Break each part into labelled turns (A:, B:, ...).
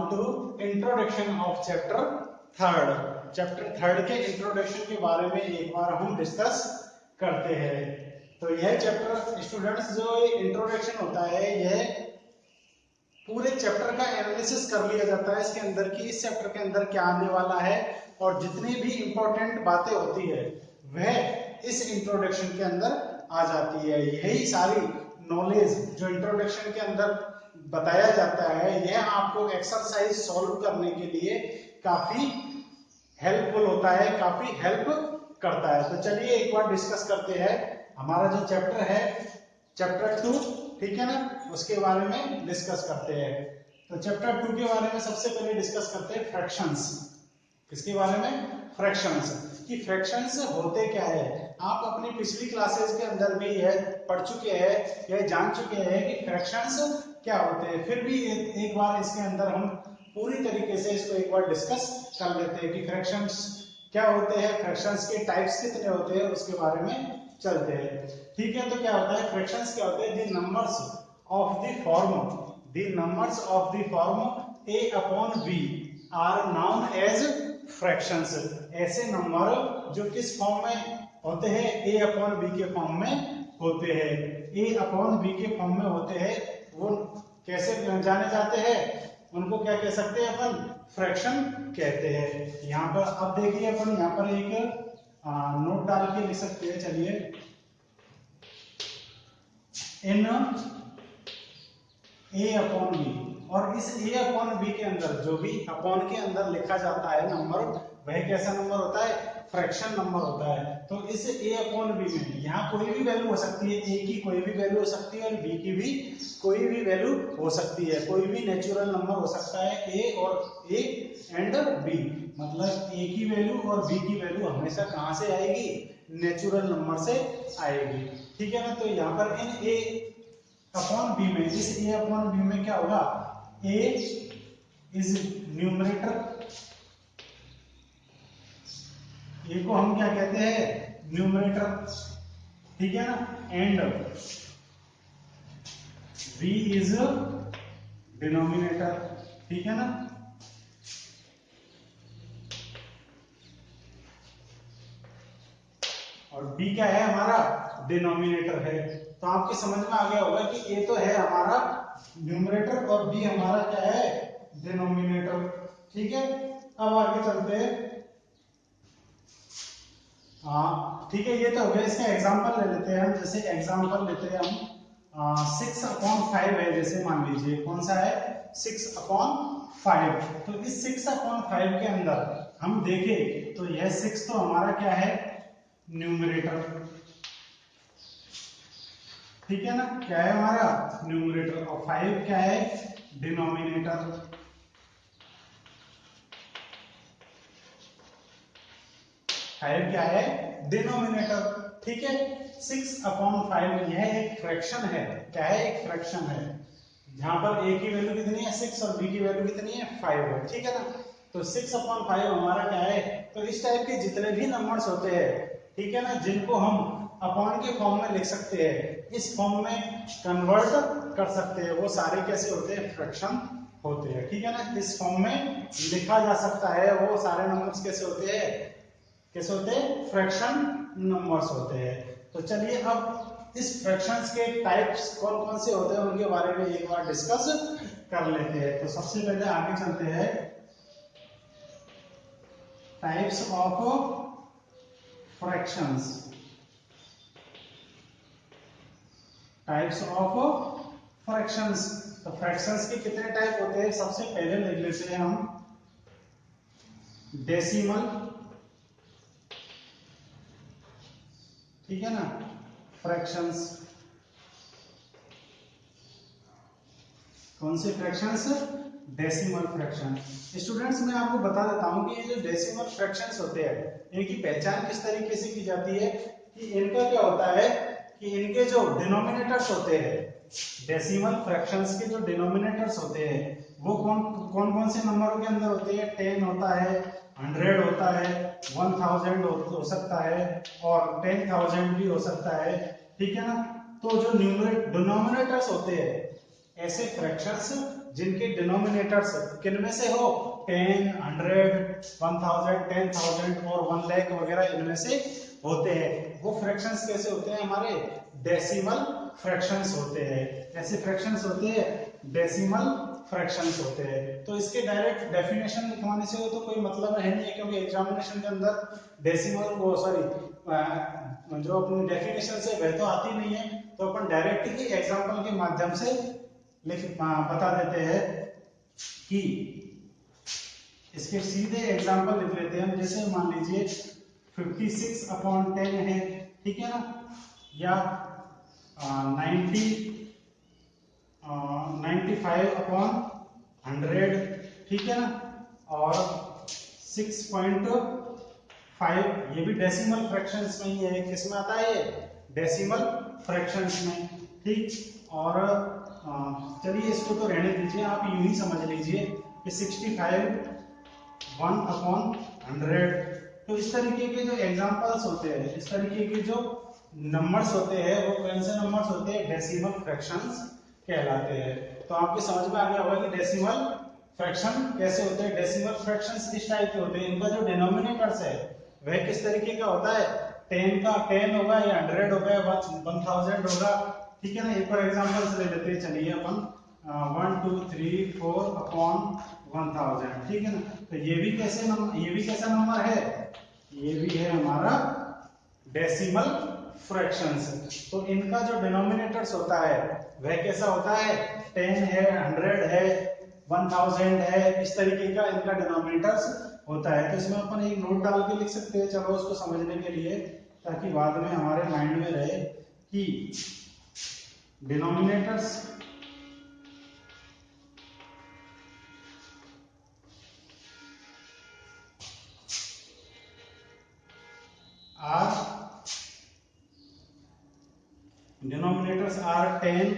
A: On to introduction of chapter third. Chapter third के introduction के बारे में एक बार हम डिस्कस करते हैं। तो यह चैप्टर स्टूडेंट्स जो इंट्रोडक्शन होता है यह पूरे चैप्टर का एनालिसिस कर लिया जाता है इसके अंदर कि इस चैप्टर के अंदर क्या आने वाला है और जितनी भी इंपॉर्टेंट बातें होती है वह इस इंट्रोडक्शन के अंदर आ जाती है। यही सारी नॉलेज जो इंट्रोडक्शन के अंदर बताया जाता है यह आपको एक्सरसाइज सॉल्व करने के लिए काफी हेल्पफुल होता है, काफी हेल्प करता है। तो चलिए एक बार डिस्कस करते हैं हमारा जो चैप्टर है चैप्टर 2, ठीक है ना, उसके बारे में डिस्कस करते हैं। तो चैप्टर 2 के बारे में सबसे पहले डिस्कस करते हैं फ्रैक्शंस। किसके बारे में? फ्रैक्शंस। कि फ्रैक्शंस होते क्या है। आप अपनी पिछली क्लासेस के अंदर भी यह पढ़ चुके हैं, यह जान चुके हैं कि फ्रैक्शंस क्या होते हैं। फिर भी एक बार इसके अंदर हम पूरी तरीके से इसको एक बार डिस्कस कर लेते हैं कि फ्रैक्शंस क्या होते हैं, फ्रैक्शंस के टाइप्स कितने होते हैं, उसके बारे में चलते हैं। ठीक है, तो क्या होता है फ्रैक्शंस क्या होते हैं? The numbers of the form a upon b are known as fractions. ऐसे नंबर जो किस फॉर्म में होते हैं? a अपॉन b के फॉर्म में होते हैं। a अपॉन b के फॉर्म में होते हैं वो कैसे जाने जाते हैं? उनको क्या कह सकते हैं अपन? फ्रैक्शन कहते हैं। यहाँ पर अब देखिए अपन यहाँ पर एक नोट डाल के लिख सकते हैं। चलिए, इन a अपॉन b, और इस a अपॉन b के अंदर जो भी अपॉन के अंदर लिखा जाता है नंबर वह कैसा नंबर होता है? फ्रैक्शन नंबर होता है। तो इस a अपॉन b में यहाँ कोई भी वैल्यू हो सकती है, a की कोई भी वैल्यू हो सकती है और b की भी कोई भी वैल्यू हो सकती है। कोई भी नेचुरल नंबर हो सकता है, a एंड b, मतलब a की वैल्यू और b की वैल्यू हमेशा कहाँ से आएगी? नेचुरल नंबर से आएगी। ठीक है ना। तो यहाँ पर इन a अपॉन b में, इस a अपॉन b में क्या होगा? a इज न्यूमरेटर, a को हम क्या कहते हैं? न्यूमरेटर, ठीक है ना, एंड b इज डिनोमिनेटर, ठीक है ना। और b क्या है? हमारा डिनोमिनेटर है। तो आपके समझ में आ गया होगा कि a तो है हमारा न्यूमरेटर और b हमारा क्या है? डिनोमिनेटर। ठीक है, अब आगे चलते हैं। हाँ ठीक है, ये तो हो गया। इसका एग्जांपल ले लेते हैं हम। जैसे एग्जांपल लेते हैं हम 6 अपॉन 5 है, जैसे मान लीजिए कौन सा है? 6 अपॉन 5। तो इस 6 अपॉन 5 के अंदर हम देखें तो यह 6 तो हमारा क्या है? न्यूमरेटर, ठीक है ना, क्या है हमारा? न्यूमरेटर। और 5 क्या है? डिनोमिनेटर। फाइव क्या है? डिनोमिनेटर। ठीक है, 6 अपॉन 5 यह एक फ्रैक्शन है। क्या है? एक फ्रैक्शन है। जहां पर a की वैल्यू कितनी है? 6 और b की वैल्यू कितनी है? 5 है। ठीक है ना। तो 6 अपॉन 5 हमारा क्या है? तो इस टाइप के जितने भी नंबर्स होते हैं, ठीक है ना, जिनको हम अपॉन के फॉर्म में लिख सकते हैं, इस फॉर्म में कन्वर्ट कर सकते हैं, वो सारे कैसे होते हैं? फ्रैक्शन होते हैं। ठीक है ना, इस फॉर्म में लिखा जा सकता है। वो सारे नंबर्स कैसे होते हैं? कैसे होते हैं? फ्रैक्शन नंबर्स होते हैं। तो चलिए अब इस फ्रैक्शंस के टाइप्स कौन कौन से होते हैं उनके बारे में एक बार डिस्कस कर लेते हैं। तो सबसे पहले आगे चलते हैं। Types of fractions. Types of fractions. तो फ्रैक्शंस के कितने टाइप होते हैं? सबसे पहले लिख लेते हैं हम डेसिमल, ठीक है ना, फ्रैक्शंस। कौन से फ्रैक्शंस? Decimal fraction. स्टूडेंट्स मैं आपको बता देता हूं कि ये जो डेसिमल फ्रैक्शंस होते हैं इनकी पहचान किस तरीके से की जाती है कि इनका क्या होता है कि इनके जो डिनोमिनेटर्स होते हैं, डेसिमल फ्रैक्शंस के जो डिनोमिनेटर्स होते हैं वो कौन कौन से नंबरों के अंदर होते हैं? 10 होता है, 100 होता है, 1000 हो सकता है और 10,000 भी हो सकता है। ठीक है ना। तो जो डिनोमिनेटर्स होते हैं ऐसे फ्रैक्शंस जिनके डिनोमिनेटर्स किनमें से हो 10, 100, 1000, 10,000 और 1 लाख वगैरह इनमें से होते हैं। वो फ्रैक्शंस कैसे होते हैं? हमारे डेसिमल फ्रैक्शंस होते हैं। ऐसे फ्रैक्शंस होते हैं, डेसिमल फ्रैक्शंस होते हैं। तो इसके डायरेक्ट डेफिनेशन लिखवाने से तो कोई मतलब है नहीं है, क्योंकि एग्जामिनेशन के अंदर डेसिमल वो सॉरी जो अपनी डेफिनेशन से वह तो आती नहीं है, तो अपन डायरेक्ट ही एग्जांपल के माध्यम से बता देते हैं कि इसके सीधे एग्जांपल लिख लेते हैं हम। जैसे मान लीजिए 56/10 है, ठीक है ना, या 95/100, ठीक है ना, और 6.5 ये भी डेसिमल फ्रैक्शंस में ही है। किसमें आता है ये? डेसिमल फ्रैक्शंस में, ठीक। और चलिए इसको तो रहने दीजिए, आप यूं ही समझ लीजिए कि 65 1/100। तो इस तरीके के जो एग्जांपल्स होते हैं, इस तरीके के जो नंबर्स होते हैं, वो कौन से नंबर्स होते हैं? डेसिमल फ्रैक्शंस कहलाते हैं। तो आपके समझ में आ गया होगा कि डेसिमल फ्रैक्शन कैसे होते हैं। डेसिमल फ्रैक्शंस इस टाइप के होते हैं, इनका जो डिनोमिनेटर्स है वह किस तरीके का होता है? 10 का 10 होगा, या 100 होगा, या 1000 होगा, ठीक है ना। एक और एग्जांपल ले लेते हैं, चलिए अपन 1 2 3 4/1000, ठीक है ना। तो ये भी कैसा नंबर है? ये भी है हमारा डेसिमल फ्रैक्शंस। तो इनका जो डिनोमिनेटर्स होता है वह कैसा होता है? 10 है, 100 है, 1000 है, इस तरीके का इनका डिनोमिनेटर्स होता है। तो इसमें अपन एक नोट डाल के लिख सकते हैं, चलो उसको समझने के लिए, ताकि बाद में हमारे माइंड में रहे कि डिनोमिनेटर्स आर 10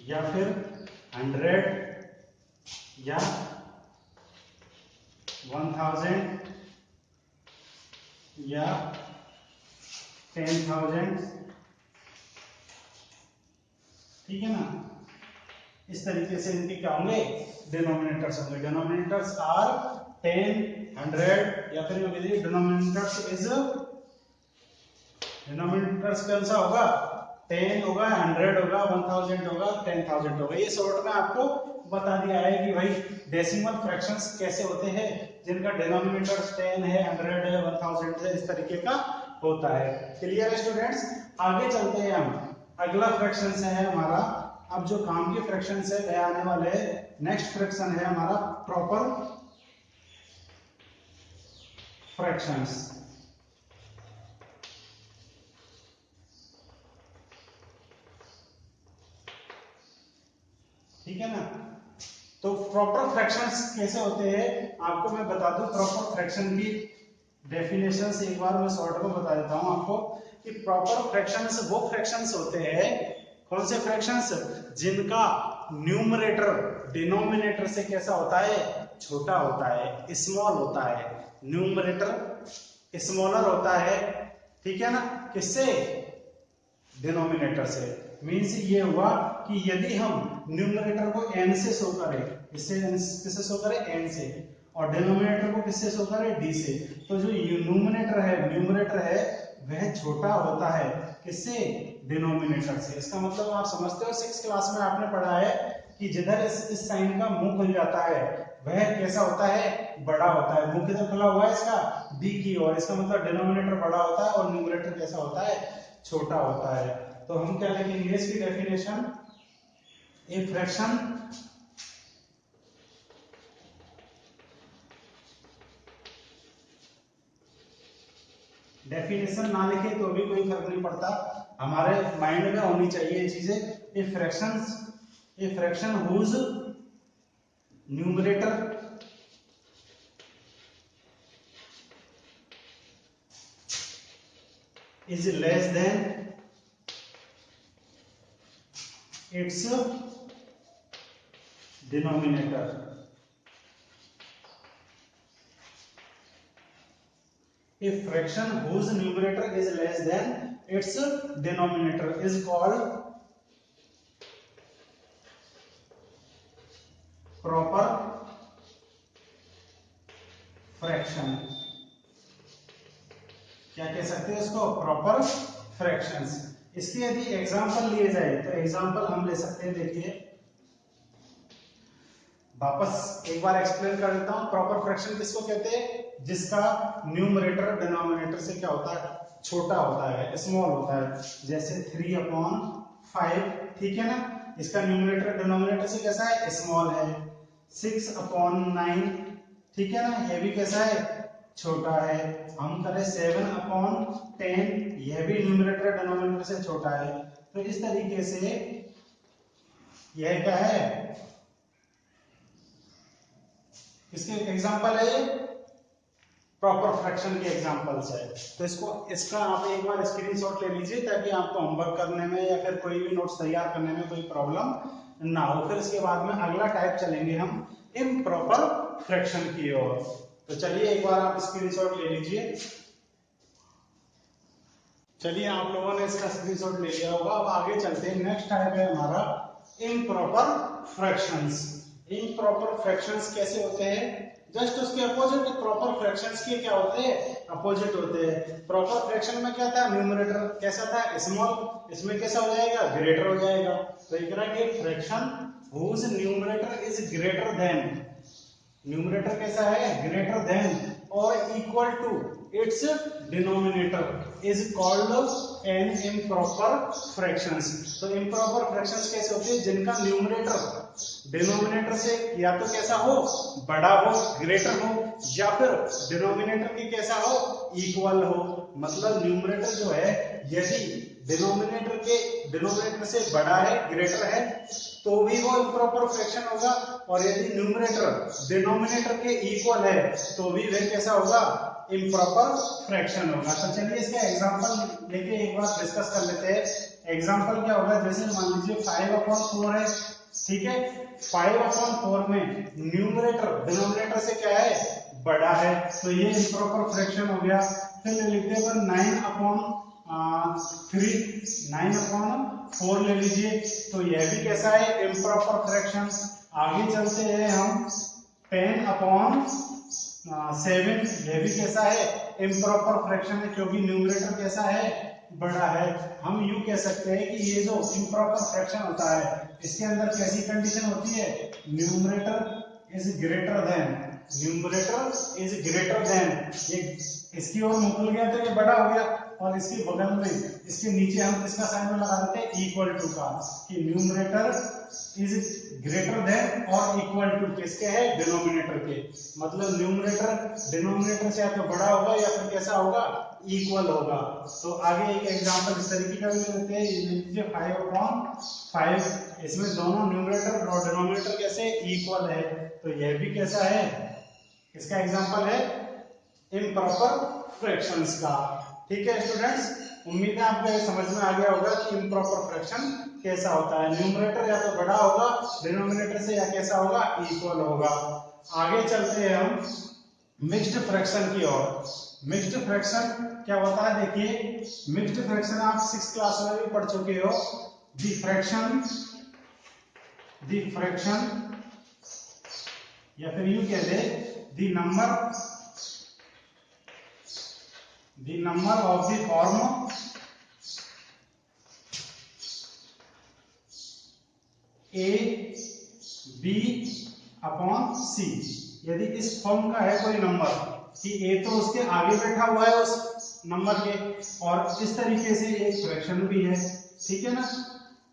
A: या फिर 100 या 1000 या 10,000, ठीक है ना। इस तरीके से इनके क्या होंगे? डिनोमिनेटर्स होंगे। डिनोमिनेटर्स आर 10, 100 या फिर डिनोमिनेटर्स कौन सा होगा? 10 होगा, 100 होगा, 1000 होगा, 10,000 होगा। ये शॉर्ट में आपको बता दिया है कि भाई डेसिमल फ्रैक्शंस कैसे होते हैं, जिनका डिनोमिनेटर्स 10 है, 100 है, 1000 है, इस तरीके का होता है। क्लियर है स्टूडेंट्स? आगे चलते हैं हम। अगला फ्रैक्शन है हमारा, अब जो काम के फ्रैक्शन है वह आने वाले हैं। नेक्स्ट फ्रैक्शन है हमारा प्रॉपर फ्रैक्शंस, ठीक है ना। तो प्रॉपर फ्रैक्शंस कैसे होते हैं आपको मैं बता दूं। प्रॉपर फ्रैक्शन की डेफिनेशंस एक बार मैं शॉर्ट में बता देता हूं आपको कि प्रॉपर फ्रैक्शंस वो फ्रैक्शंस होते हैं, कौन से फ्रैक्शंस? जिनका न्यूमरेटर डिनोमिनेटर से कैसा होता है? छोटा होता है, स्मॉल होता है। न्यूमरेटर स्मॉलर होता है, ठीक है ना, किससे? डिनोमिनेटर से। मींस ये हुआ कि यदि हम न्यूमरेटर को n से शो करें, किससे शो करें? n से, और डिनोमिनेटर को किससे शो करें? d से, तो जो न्यूमरेटर है वह छोटा होता है, किससे? डिनोमिनेटर से। इसका मतलब आप समझते हो, 6th क्लास में आपने पढ़ा है कि जिधर इस साइन का मुंह खुल जाता है वह कैसा होता है? बड़ा होता है। मुंह किधर खुला हुआ है इसका? d की ओर। इसका मतलब डिनोमिनेटर बड़ा होता है और न्यूमरेटर कैसा होता है? छोटा होता है। तो हम क्या लिखेंगे इसकी डेफिनेशन? ए फ्रैक्शन डेफिनेशन ना लिखे तो भी कोई फर्क नहीं पड़ता, हमारे माइंड में होनी चाहिए ये चीजें। A fraction whose numerator is less than its denominator. A fraction whose numerator is less than its denominator is called proper fraction, क्या कह सकते हैं उसको, प्रॉपर फ्रैक्शंस। इसके यदि एग्जांपल लिए जाए तो एग्जांपल हम ले सकते हैं, देखिए वापस एक बार एक्सप्लेन कर देता हूं। प्रॉपर फ्रैक्शन किसको कहते हैं, जिसका न्यूमरेटर डिनोमिनेटर से क्या होता है, छोटा होता है, स्मॉल होता है। जैसे 3/5, ठीक है ना, इसका न्यूमरेटर डिनोमिनेटर से कैसा है, स्मॉल है। 6/9, ठीक है ना, ये भी कैसा है, छोटा है। हम करें 7/10, यह भी न्यूमरेटर डिनोमिनेटर से छोटा है। तो इस तरीके से यह क्या है, इसके एग्जांपल है, ये प्रॉपर फ्रैक्शन के एग्जांपल्स है। तो इसका आप एक बार स्क्रीनशॉट ले लीजिए, ताकि आपको होमवर्क करने में या फिर कोई भी नोट्स तैयार करने में कोई प्रॉब्लम ना हो। फिर इसके बाद में अगला टाइप चलेंगे हम इम्प्रॉपर फ्रैक्शन की ओर। तो चलिए एक बार आप स्क्रीनशॉट ले लीजिए। चलिए आप लोगों ने इसका स्क्रीनशॉट ले लिया होगा। अब आगे चलते हैं, नेक्स्ट टाइप है हमारा इम्प्रॉपर फ्रैक्शंस। इम्प्रॉपर फ्रैक्शंस कैसे होते हैं, जस्ट उसके अपोजिट प्रॉपर फ्रैक्शंस के क्या होते हैं, अपोजिट होते हैं। प्रॉपर फ्रैक्शन में क्या था, न्यूमरेटर कैसा था, स्मॉल, इसमें कैसा हो जाएगा, ग्रेटर हो जाएगा। तो ये कह रहा है कि fraction whose numerator is greater than, numerator कैसा है, ग्रेटर देन और equal to its denominator is called an improper fractions. तो इम्प्रॉपर फ्रैक्शंस कैसे होते हैं, जिनका न्यूमरेटर डिनोमिनेटर से या तो कैसा हो, बड़ा हो, ग्रेटर हो, या फिर डिनोमिनेटर के कैसा हो, इक्वल हो। मतलब न्यूमरेटर जो है यदि डिनोमिनेटर से बड़ा है, ग्रेटर है, तो भी वो इम्प्रॉपर फ्रैक्शन होगा। और यदि न्यूमरेटर डिनोमिनेटर के इक्वल है, तो भी वह कैसा होगा, इम्प्रॉपर फ्रैक्शन होगा। तो चलिए इसका एग्जांपल लेके एक बार डिस्कस कर लेते हैं। एग्जांपल क्या होगा, जैसे मान लीजिए 5/4 है, ठीक है। 5/4 में न्यूमरेटर डिनोमिनेटर से क्या है, बड़ा है, तो ये इम्प्रॉपर फ्रैक्शन हो गया। फिर लिखते हैं 9/4 ले लीजिए, तो यह भी कैसा है, इम्प्रॉपर फ्रैक्शन। आगे चलते हैं हम 10/7, यह भी कैसा है, इम्प्रॉपर फ्रैक्शन है, क्योंकि न्यूमरेटर कैसा है, बड़ा है। हम यूं कह सकते हैं कि ये जो इम्प्रॉपर फ्रैक्शन होता है, इसके अंदर कैसी कंडीशन होती है, numerator is greater than, numerator is greater then, ये इसकी ओर मुख गया तो ये बड़ा हो गया, और इसके बगल में, इसके नीचे हम किसका साइन लगा देते हैं, इक्वल टू का, कि न्यूमरेटर इज ग्रेटर देन और इक्वल टू किसके है, डिनोमिनेटर के। मतलब न्यूमरेटर डिनोमिनेटर से या तो बड़ा होगा या फिर कैसा होगा, इक्वल होगा। तो आगे एक एग्जांपल इस तरीके का भी लेते हैं, ये लीजिए 5/5, इसमें दोनों न्यूमरेटर और डिनोमिनेटर कैसे, इक्वल है, तो यह भी कैसा है, इसका एग्जांपल है इम्प्रॉपर फ्रैक्शंस का। ठीक है स्टूडेंट्स, उम्मीद है आपको ये समझ में आ गया होगा कि इम्प्रॉपर फ्रैक्शन कैसा होता है। न्यूमरेटर या तो बड़ा होगा डिनोमिनेटर से, या कैसा होगा, इक्वल होगा। आगे चलते हैं हम मिक्स्ड फ्रैक्शन की ओर। मिक्स्ड फ्रैक्शन क्या होता है, देखिए मिक्स्ड फ्रैक्शन आप 6th क्लास में भी पढ़ चुके हो। द फ्रैक्शन या फिर यूं कह दे the number of the form a/b/c। यदि इस फॉर्म का है कोई नंबर कि a तो उसके आगे बैठा हुआ है उस नंबर के, और इस तरीके से एक फ्रैक्शन भी है, ठीक है ना,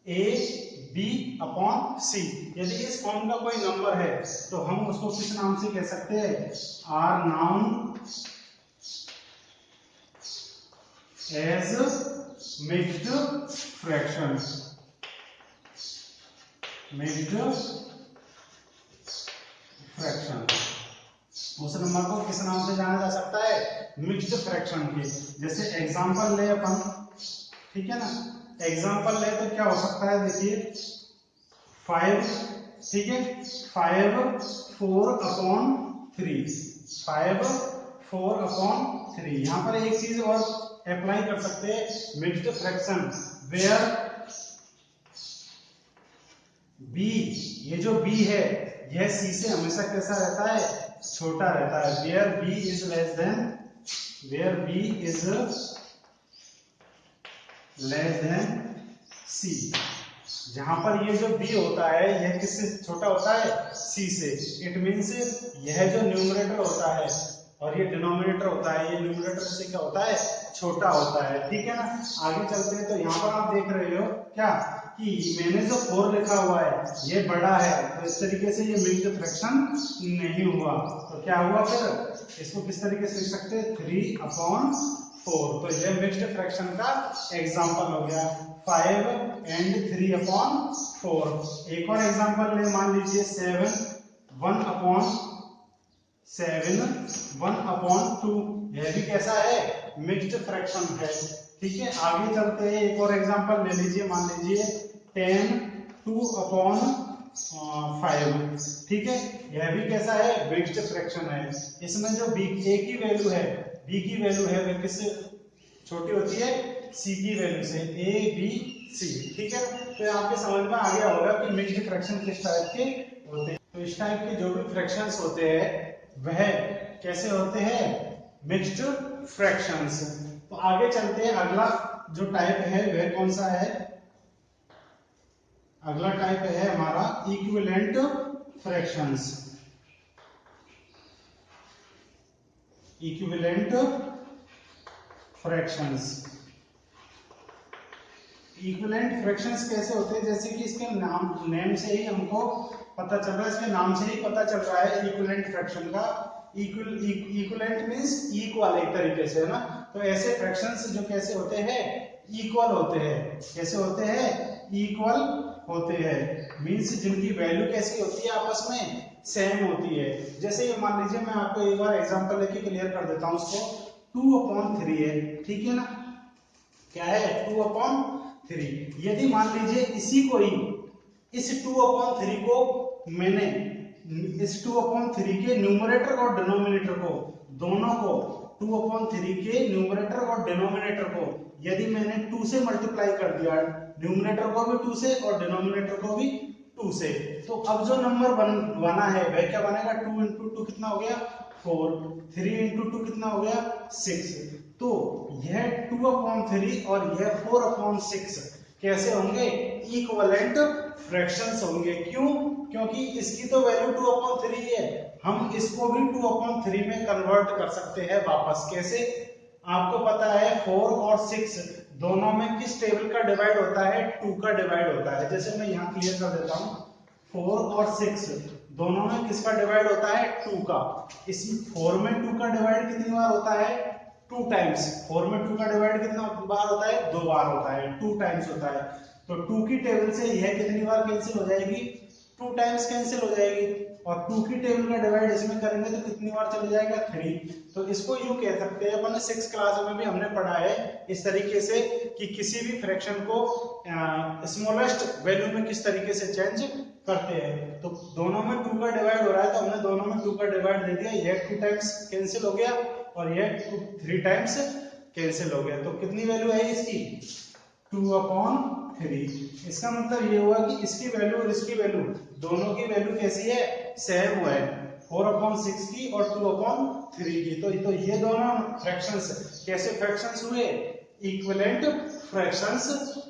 A: a/b/c। यदि इस फॉर्म का कोई नंबर है तो हम उसको किस नाम से कह सकते हैं, are known as mixed fraction. Mixed fraction, उस नंबर को किस नाम से जाना जा सकता है, मिक्स्ड फ्रैक्शन के। जैसे एग्जांपल ले अपन, ठीक है ना, एग्जांपल ले तो क्या हो सकता है, देखिए 5, ठीक है, 5/4 5/4 यहां पर एक चीज और अप्लाई कर सकते हैं, मिक्स्ड फ्रैक्शन वेयर b, ये जो b है यह सी से हमेशा कैसा रहता है, छोटा रहता है। Where b is less than, where b is less than c, जहां पर ये जो b होता है यह किससे छोटा होता है, c से। इट मींस यह जो न्यूमरेटर होता है और ये डिनोमिनेटर होता है, ये न्यूमरेटर से क्या होता है, छोटा होता है। ठीक है ना। आगे चलते हैं। तो यहाँ पर आप देख रहे हो क्या कि मैंने जो 4 लिखा हुआ है ये बड़ा है, तो इस तरीके से ये मिक्स्ड फ्रैक्शन नहीं हुआ। तो क्या हुआ फिर, इसको किस तरीके से लिख सकते हैं, 3/4। तो ये मिक्स्ड फ्रैक्शन का एग्जांपल हो गया, 5 and 3/4। एक और एग्जांपल ले, मान लीजिए 7 1/2। यह भी कैसा है, मिक्स्ड फ्रैक्शन है। ठीक है। आगे चलते हैं, एक और एग्जांपल ले लीजिए, मान लीजिए 10 2/5। ठीक है। यह भी कैसा है, मिक्स्ड फ्रैक्शन है। इसमें जो b a की वैल्यू है, b की वैल्यू है वह किससे छोटी होती है, c की वैल्यू से, a b c। ठीक है। तो आपके समझ में आ गया होगा कि मिक्स्ड फ्रैक्शन किस टाइप के होते हैं। तो इस टाइप के जो भी फ्रैक्शंस होते हैं वह कैसे होते हैं, मिक्स्ड फ्रैक्शंस। तो आगे चलते हैं, अगला जो टाइप है वह कौन सा है, अगला टाइप है हमारा equivalent fractions. Equivalent fractions, equivalent fractions कैसे होते हैं, जैसे कि इसके नेम से ही हमको पता चल रहा है, इसके नाम से ही पता चल रहा है इक्विवेलेंट फ्रैक्शन का। इक्विवेलेंट मींस इक्वल, एक तरीके से, है ना। तो ऐसे फ्रैक्शंस जो कैसे होते हैं, इक्वल होते हैं। कैसे होते हैं, इक्वल होते हैं, मींस जिनकी वैल्यू कैसी होती है, आपस में सेम होती है। जैसे ये मान लीजिए, मैं आपको एक बार एग्जांपल लेके क्लियर कर देता हूं उसको। 2/3 है, ठीक है ना, क्या है, 2/3। यदि मान लीजिए इसी को ही, इस 2/3 को मैंने, इस 2/3 के न्यूमरेटर और डिनोमिनेटर को, दोनों को, 2/3 के न्यूमरेटर और डिनोमिनेटर को यदि मैंने 2 से मल्टीप्लाई कर दिया, न्यूमरेटर को भी 2 से और डिनोमिनेटर को भी 2 से, तो अब जो नंबर बना है वह क्या बनेगा, 2 × 2 कितना हो गया, 4। 3 × 2 कितना हो गया, 6। तो यह 2/3 और यह 4/6 कैसे होंगे, इक्विवेलेंट फ्रैक्शंस होंगे। क्यों, क्योंकि इसकी तो वैल्यू 2/3 है, हम इसको भी 2/3 में कन्वर्ट कर सकते हैं वापस। कैसे, आपको पता है 4 और 6 दोनों में किस टेबल का डिवाइड होता है, 2 का डिवाइड होता है। जैसे मैं यहाँ क्लियर कर देता हूँ, 4 और 6 दोनों में किसका डिवाइड होता है, 2 का। इसमें 4 में 2 का डिवाइड कितनी बार होता है, 2 टाइम्स। 4 में 2 का डिवाइड कितना बार होता है, 2 बार होता है, 2 टाइम्स होता है। तो 2 की टेबल से यह कितनी बार कैंसिल हो जाएगी, 2 टाइम्स कैंसिल हो जाएगी। और 2 की टेबल का डिवाइड इसमें करेंगे तो कितनी बार चला जाएगा, 3। तो इसको यूं कह सकते हैं, अपन 6 क्लास में भी हमने पढ़ा है इस तरीके से कि किसी भी फ्रैक्शन को स्मॉलेस्ट वैल्यू में किस तरीके से चेंज करते हैं। तो दोनों में 2 का डिवाइड हो रहा है, तो हमने दोनों में 2 का डिवाइड दे दिया, यह 2 टाइम्स कैंसिल हो गया और यह 3 टाइम्स कैंसिल हो गया। तो कितनी वैल्यू है इसकी, 2/3। इसका मतलब ये हुआ कि इसकी वैल्यू और इसकी वैल्यू, दोनों की वैल्यू कैसी है, सेम हुआ है, 4/6 की और 2/3 की। तो ये दोनों फ्रैक्शंस कैसे फ्रैक्शंस हुए, इक्विवेलेंट फ्रैक्शंस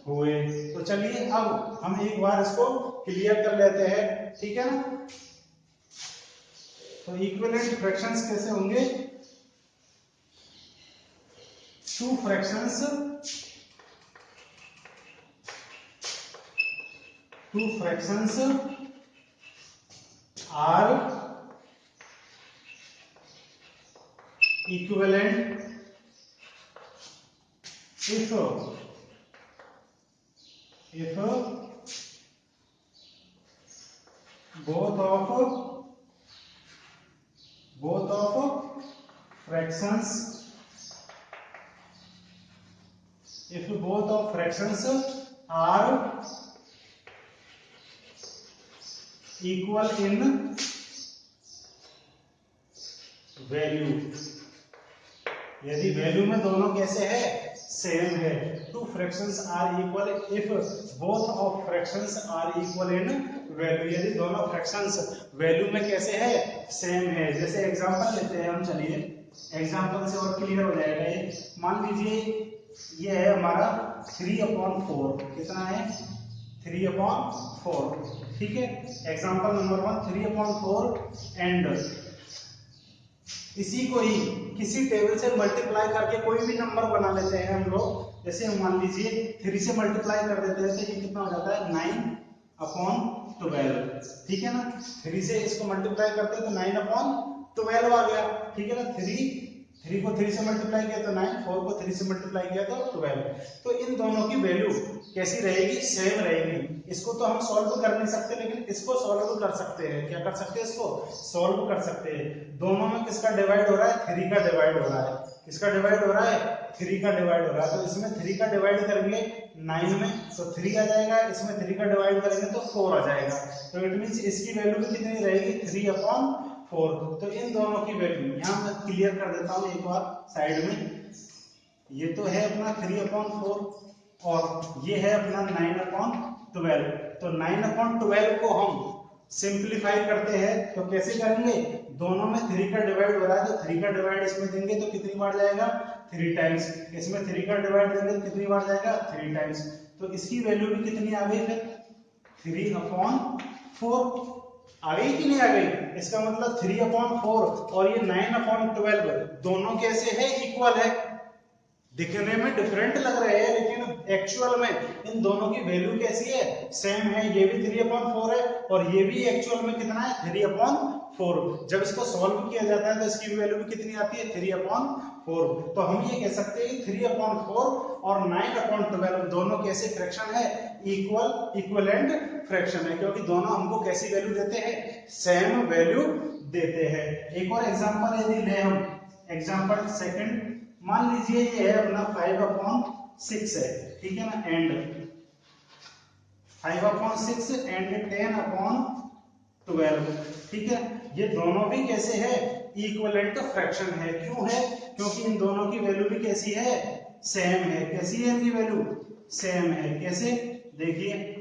A: हुए। तो चलिए अब हम एक बार इसको क्लियर कर लेते हैं, ठीक है ना। तो इक्विवेलेंट फ्रैक्शंस कैसे होंगे, two fractions are equivalent if both of fractions are equal in value. यदि वैल्यू में दोनों कैसे है, सेम है, two fractions are equal if both of fractions are equal in value, यदि दोनों फ्रैक्शंस वैल्यू में कैसे है, सेम है। जैसे एग्जांपल लेते हैं हम, चलिए एग्जांपल से और क्लियर हो जाएगा ये। मान लीजिए ये है हमारा 3/4, कितना है 3/4, ठीक है। एग्जांपल नंबर 1 3/4 एंड इसी को ही किसी टेबल से मल्टीप्लाई करके कोई भी नंबर बना लेते हैं हम लोग। जैसे मान लीजिए 3 से मल्टीप्लाई कर देते हैं तो ये कितना हो जाता है 9/12, ठीक है ना। 3 से इसको मल्टीप्लाई करते हैं तो 9/12 आ गया, ठीक है ना। 3 को 3 से मल्टीप्लाई किया तो 9, 4 को 3 से मल्टीप्लाई किया तो 12। तो इन दोनों की वैल्यू कैसी रहेगी, सेम रहेगी। इसको तो हम सॉल्व कर नहीं सकते, लेकिन इसको सॉल्व कर सकते हैं। क्या कर सकते हैं, इसको सॉल्व कर सकते हैं। दोनों में किसका डिवाइड हो रहा है, 3 का डिवाइड हो रहा है। किसका डिवाइड हो रहा है, 3 का डिवाइड हो रहा है। तो इसमें 3 का डिवाइड करेंगे 9 में तो 3 आ जाएगा, इसमें 3 का डिवाइड करेंगे तो 4 आ जाएगा। तो इट मींस इसकी वैल्यू भी कितनी रहेगी 3/4। तो इन दोनों की वैल्यू यहां मैं क्लियर कर देता हूं एक बार साइड में। ये तो है अपना 3/4 और ये है अपना 9/12। तो 9/12 को हम सिंप्लीफाई करते हैं तो कैसे करेंगे, दोनों में 3 का डिवाइड हो रहा है तो 3 का डिवाइड इसमें देंगे तो कितनी बार जाएगा 3 टाइम्स, इसमें 3 का डिवाइड देंगे तो कितनी बार जाएगा 3 टाइम्स। तो इसकी वैल्यू भी कितनी आ गई फिर 3/4 आ गई कि नहीं आ गई। इसका मतलब 3/4 और ये 9/12 दोनों कैसे है, इक्वल है। दिखने में डिफरेंट लग रहे हैं लेकिन एक्चुअल में इन दोनों की वैल्यू कैसी है, सेम है। ये भी 3/4 है और ये भी एक्चुअल में कितना है 3/4। जब इसको सॉल्व किया जाता है तो इसकी वैल्यू भी कितनी आती है 3/4। तो हम ये कह सकते हैं 3/4 और 9/12 दोनों कैसे फ्रैक्शन है, इक्वलेंट फ्रैक्शन है, क्योंकि दोनों हमको कैसी वैल्यू देते हैं, सेम वैल्यू देते हैं। एक और एग्जांपल यदि ले हम, एग्जांपल सेकंड, मान लीजिए ये है अपना 5/6 है, ठीक है ना, एंड 5/6 एंड 10/12, ठीक है। ये दोनों भी कैसे है, इक्विवेलेंट फ्रैक्शन है। क्यों है, क्योंकि इन दोनों की वैल्यू भी कैसी है, सेम है। कैसी है इनकी वैल्यू, सेम है। कैसे, देखिए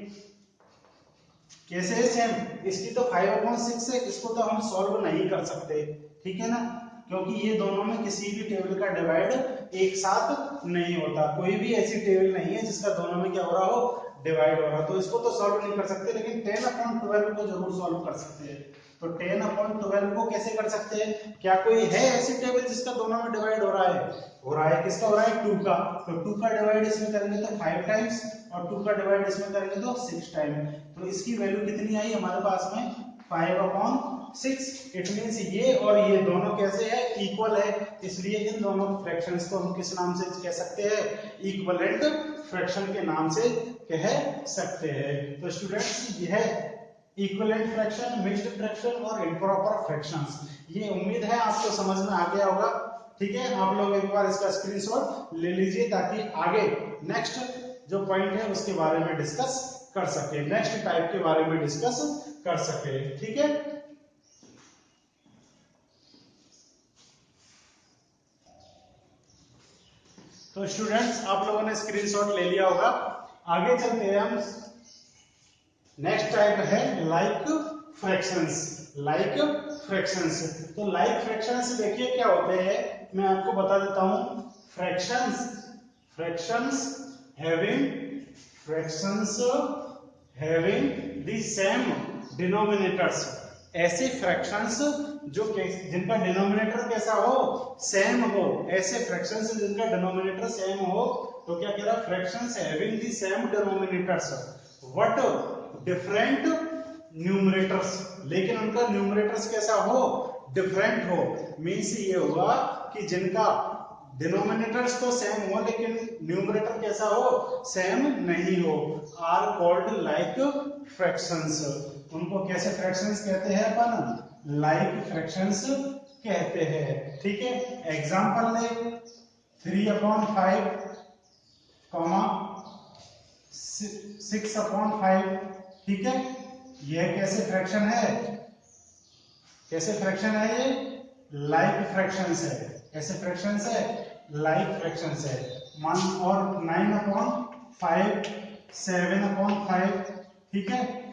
A: कैसे है सेम, इसकी तो 5/6 है, इसको तो हम सॉल्व नहीं कर सकते, ठीक है ना, क्योंकि ये दोनों में किसी भी टेबल का डिवाइड एक साथ नहीं होता। कोई भी ऐसी टेबल नहीं है जिसका दोनों में क्या हो रहा हो, डिवाइड हो रहा। तो इसको तो सॉल्व नहीं कर सकते, लेकिन 10/12 को जरूर सॉल्व कर सकते हैं। तो 10/12 को कैसे कर सकते हैं, क्या कोई है ऐसी टेबल जिसका दोनों में डिवाइड हो रहा है, हो रहा है। किसका हो रहा है, 2 का। तो 2 का डिवाइड इसमें करेंगे तो 5 टाइम्स और 2 का डिवाइड इसमें करेंगे तो 6 टाइम। तो इसकी वैल्यू कितनी आई हमारे पास में 5/6। इट मींस ये और ये दोनों कैसे है, इक्वल है। इसलिए इन दोनों फ्रैक्शंस को हम किस नाम से कह सकते हैं, इक्विवेलेंट फ्रैक्शन के नाम से कह सकते हैं। तो स्टूडेंट्स ये है इक्विवेलेंट फ्रैक्शन, मिक्स्ड फ्रैक्शन और इम्प्रॉपर फ्रैक्शंस। ये उम्मीद है आपको समझ में आ गया होगा, ठीक है। आप लोग एक बार इसका स्क्रीनशॉट ले लीजिए ताकि आगे नेक्स्ट जो पॉइंट है उसके बारे में डिस्कस कर सके, नेक्स्ट टाइप के बारे में डिस्कस कर सके, ठीक है। तो स्टूडेंट्स आप लोगों ने स्क्रीनशॉट ले लिया होगा। आगे चलते हैं हम, नेक्स्ट टाइप है लाइक फ्रैक्शंस। लाइक फ्रैक्शंस, तो लाइक फ्रैक्शंस देखिए क्या होते हैं, मैं आपको बता देता हूं। Fractions having the same denominators. ऐसे फ्रैक्शंस जो जिनका डिनोमिनेटर कैसा हो, सेम हो। ऐसे फ्रैक्शंस जिनका डिनोमिनेटर सेम हो, तो क्या कह रहा है, fractions having the same denominators what different numerators, लेकिन उनका न्यूमरेटर्स कैसा हो, डिफरेंट हो। मींस ये होगा कि जिनका डिनोमिनेटर्स तो सेम हो लेकिन न्यूमरेटर कैसा हो, सेम नहीं हो, आर कॉल्ड लाइक फ्रैक्शंस। उनको कैसे फ्रैक्शंस कहते हैं अपन, लाइक फ्रैक्शंस कहते हैं, ठीक है। एग्जांपल ले 3/5 6/5, ठीक है। यह कैसे फ्रैक्शन है, कैसे फ्रैक्शन है, ये लाइक फ्रैक्शंस है। कैसे फ्रैक्शंस है, लाइक फ्रैक्शंस है। 1 और 9/5, 7/5, ठीक है।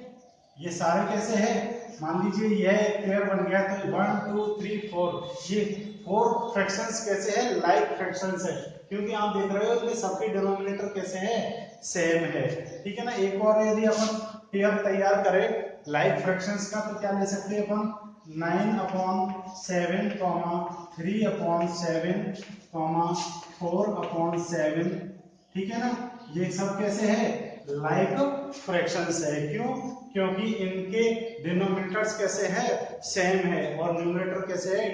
A: ये सारे कैसे है, मान लीजिए यह एक पेयर बन गया तो 1 2 3 4, ये 4 फ्रैक्शंस कैसे है, लाइक फ्रैक्शंस है, क्योंकि आप देख रहे हो कि सबके डिनोमिनेटर कैसे है, सेम है, ठीक है ना। एक और यदि अपन पेयर तैयार करें लाइक फ्रैक्शंस का तो क्या ले सकते हैं अपन, 9/7, 3/7, 4/7, ठीक है ना। ये सब कैसे है, लाइक फ्रैक्शंस है। क्यों, क्योंकि इनके डिनोमिनेटर्स कैसे है, सेम है, और न्यूमरेटर कैसे है,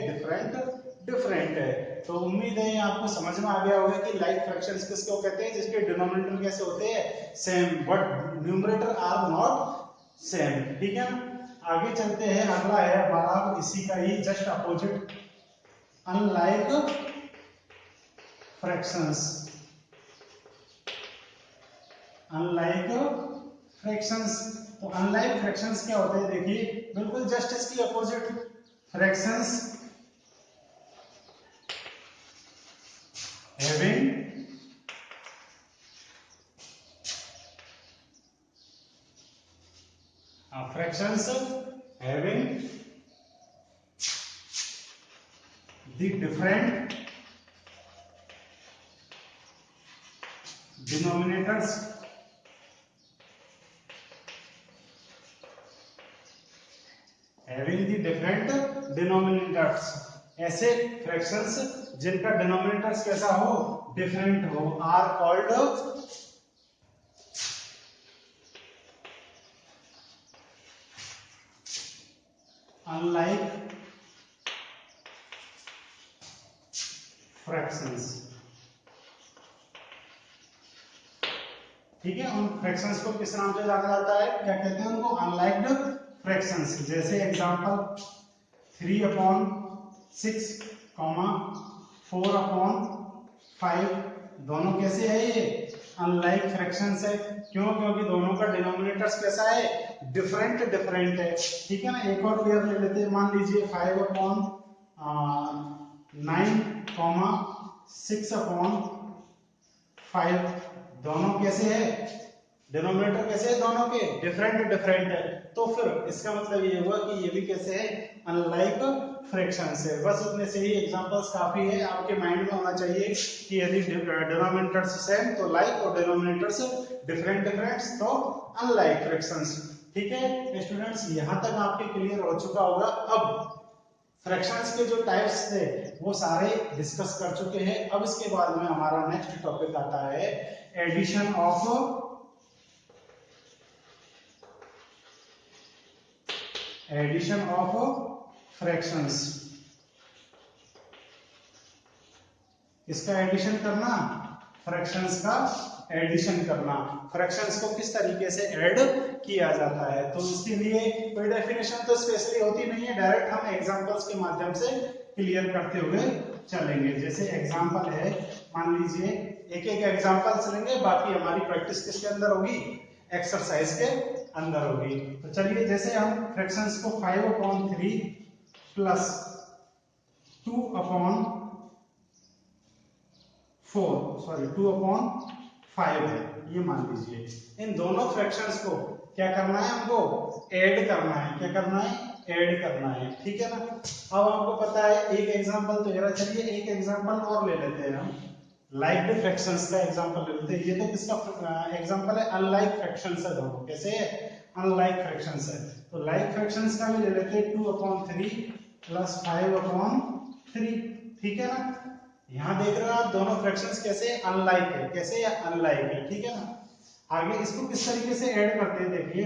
A: डिफरेंट है। तो उम्मीद है आपको समझ में आ गया होगा कि लाइक फ्रैक्शंस किसको कहते हैं, जिसके डिनोमिनेटर कैसे होते हैं, same, but numerator are not same, ठीक है ना। आगे चलते हैं, अगला है हमारा इसी का ही just opposite, unlike fractions. Unlike fractions, तो अनलाइक फ्रैक्शंस क्या होते हैं, देखिए बिल्कुल जस्ट इसकी opposite, fractions having fractions having the different denominators, having the different denominators, ऐसे फ्रैक्शंस जिनका डिनोमिनेटर्स कैसा हो, डिफरेंट हो, आर कॉल्ड अनलाइक फ्रैक्शंस, ठीक है। उन फ्रैक्शंस को किस नाम से जाना जाता है, क्या कहते हैं उनको, अनलाइक्ड फ्रैक्शंस। जैसे एग्जांपल 3/6, 4/5, दोनों कैसे है, ये अनलाइक फ्रैक्शंस है। क्यों, क्योंकि दोनों का डिनोमिनेटर्स कैसा है, डिफरेंट है, ठीक है ना। एक और पेयर ले लेते हैं, मान लीजिए 5/9, 6/5, दोनों कैसे है, डिनोमिनेटर कैसे है, दोनों के डिफरेंट है। तो फिर इसका मतलब ये हुआ कि ये भी कैसे है, अनलाइक फ्रैक्शंस है। बस उतने से ही एग्जांपल्स काफी है, आपके माइंड में होना चाहिए कि यदि डिनोमिनेटर्स सेम तो लाइक, और डिनोमिनेटर्स डिफरेंट तो अनलाइक फ्रैक्शंस, ठीक है स्टूडेंट्स। यहां तक आपके क्लियर हो चुका होगा। अब फ्रैक्शंस के जो टाइप्स थे वो सारे डिस्कस कर चुके हैं। अब इसके बाद में हमारा नेक्स्ट टॉपिक आता है एडिशन ऑफ फ्रैक्शंस। इसका एडिशन करना, फ्रैक्शंस का एडिशन करना, फ्रैक्शंस को किस तरीके से ऐड किया जाता है। तो इसके लिए कोई डेफिनेशन तो स्पेशली होती नहीं है, डायरेक्ट हम एग्जांपल्स के माध्यम से क्लियर करते हुए चलेंगे। जैसे एग्जांपल है, मान लीजिए एक एक एग्जांपल लेंगे, बाकी हमारी प्रैक्टिस किसके अंदर होगी, एक्सरसाइज के अंदर होगी। तो चलिए, जैसे हम फ्रैक्शंस को 5/3 प्लस 2/5 है, ये मान लीजिए। इन दोनों फ्रैक्शंस को क्या करना है, हमको ऐड करना है। क्या करना है, ऐड करना है, ठीक है ना। अब आपको पता है, एक एग्जांपल तो जरा, चलिए एक एग्जांपल और ले लेते हैं हम, लाइक्ड फ्रैक्शंस का एग्जांपल ले लेते हैं। ये तो किसका एग्जांपल है, अनलाइक फ्रैक्शंस है दोनों, कैसे है, अनलाइक फ्रैक्शंस है। तो लाइक फ्रैक्शंस का भी ले लेते हैं, 2/3 प्लस 5/3, ठीक है ना। यहां देख रहे हो आप, दोनों फ्रैक्शंस कैसे अनलाइक है, कैसे अनलाइक है, ठीक है ना। आगे इसको किस तरीके से ऐड करते हैं, देखिए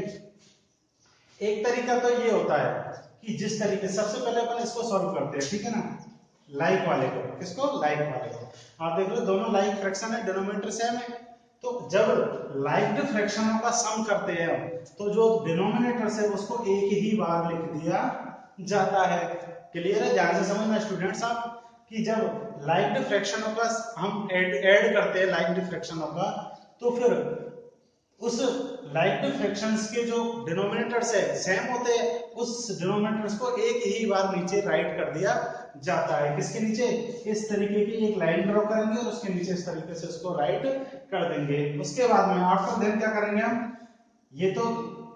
A: एक तरीका तो ये होता है कि जिस तरीके, सबसे पहले अपन इसको सॉल्व करते हैं, ठीक है ना, लाइक वाले को, किसको, लाइक वाले को। आप देख लो दोनों लाइक फ्रैक्शन है, डिनोमिनेटर सेम है। तो जब लाइक्ड फ्रैक्शनों का सम करते हैं हम, तो जो डिनोमिनेटर्स है उसको एक ही बार लिख दिया जाता है। क्लियर है, ध्यान से समझना स्टूडेंट्स आप, कि जब लाइक्ड फ्रैक्शनों का हम ऐड करते हैं, लाइक्ड फ्रैक्शनों का, तो फिर उस लाइक्ड फ्रैक्शंस के जो डिनोमिनेटर्स है सेम होते हैं, उस डिनोमिनेटर्स को एक ही बार नीचे राइट कर दिया जाता है। किसके नीचे? इस तरीके की एक लाइन ड्रॉ करेंगे और उसके नीचे इस तरीके से उसको राइट कर देंगे। उसके बाद में आफ्टर देन क्या करेंगे हम, ये तो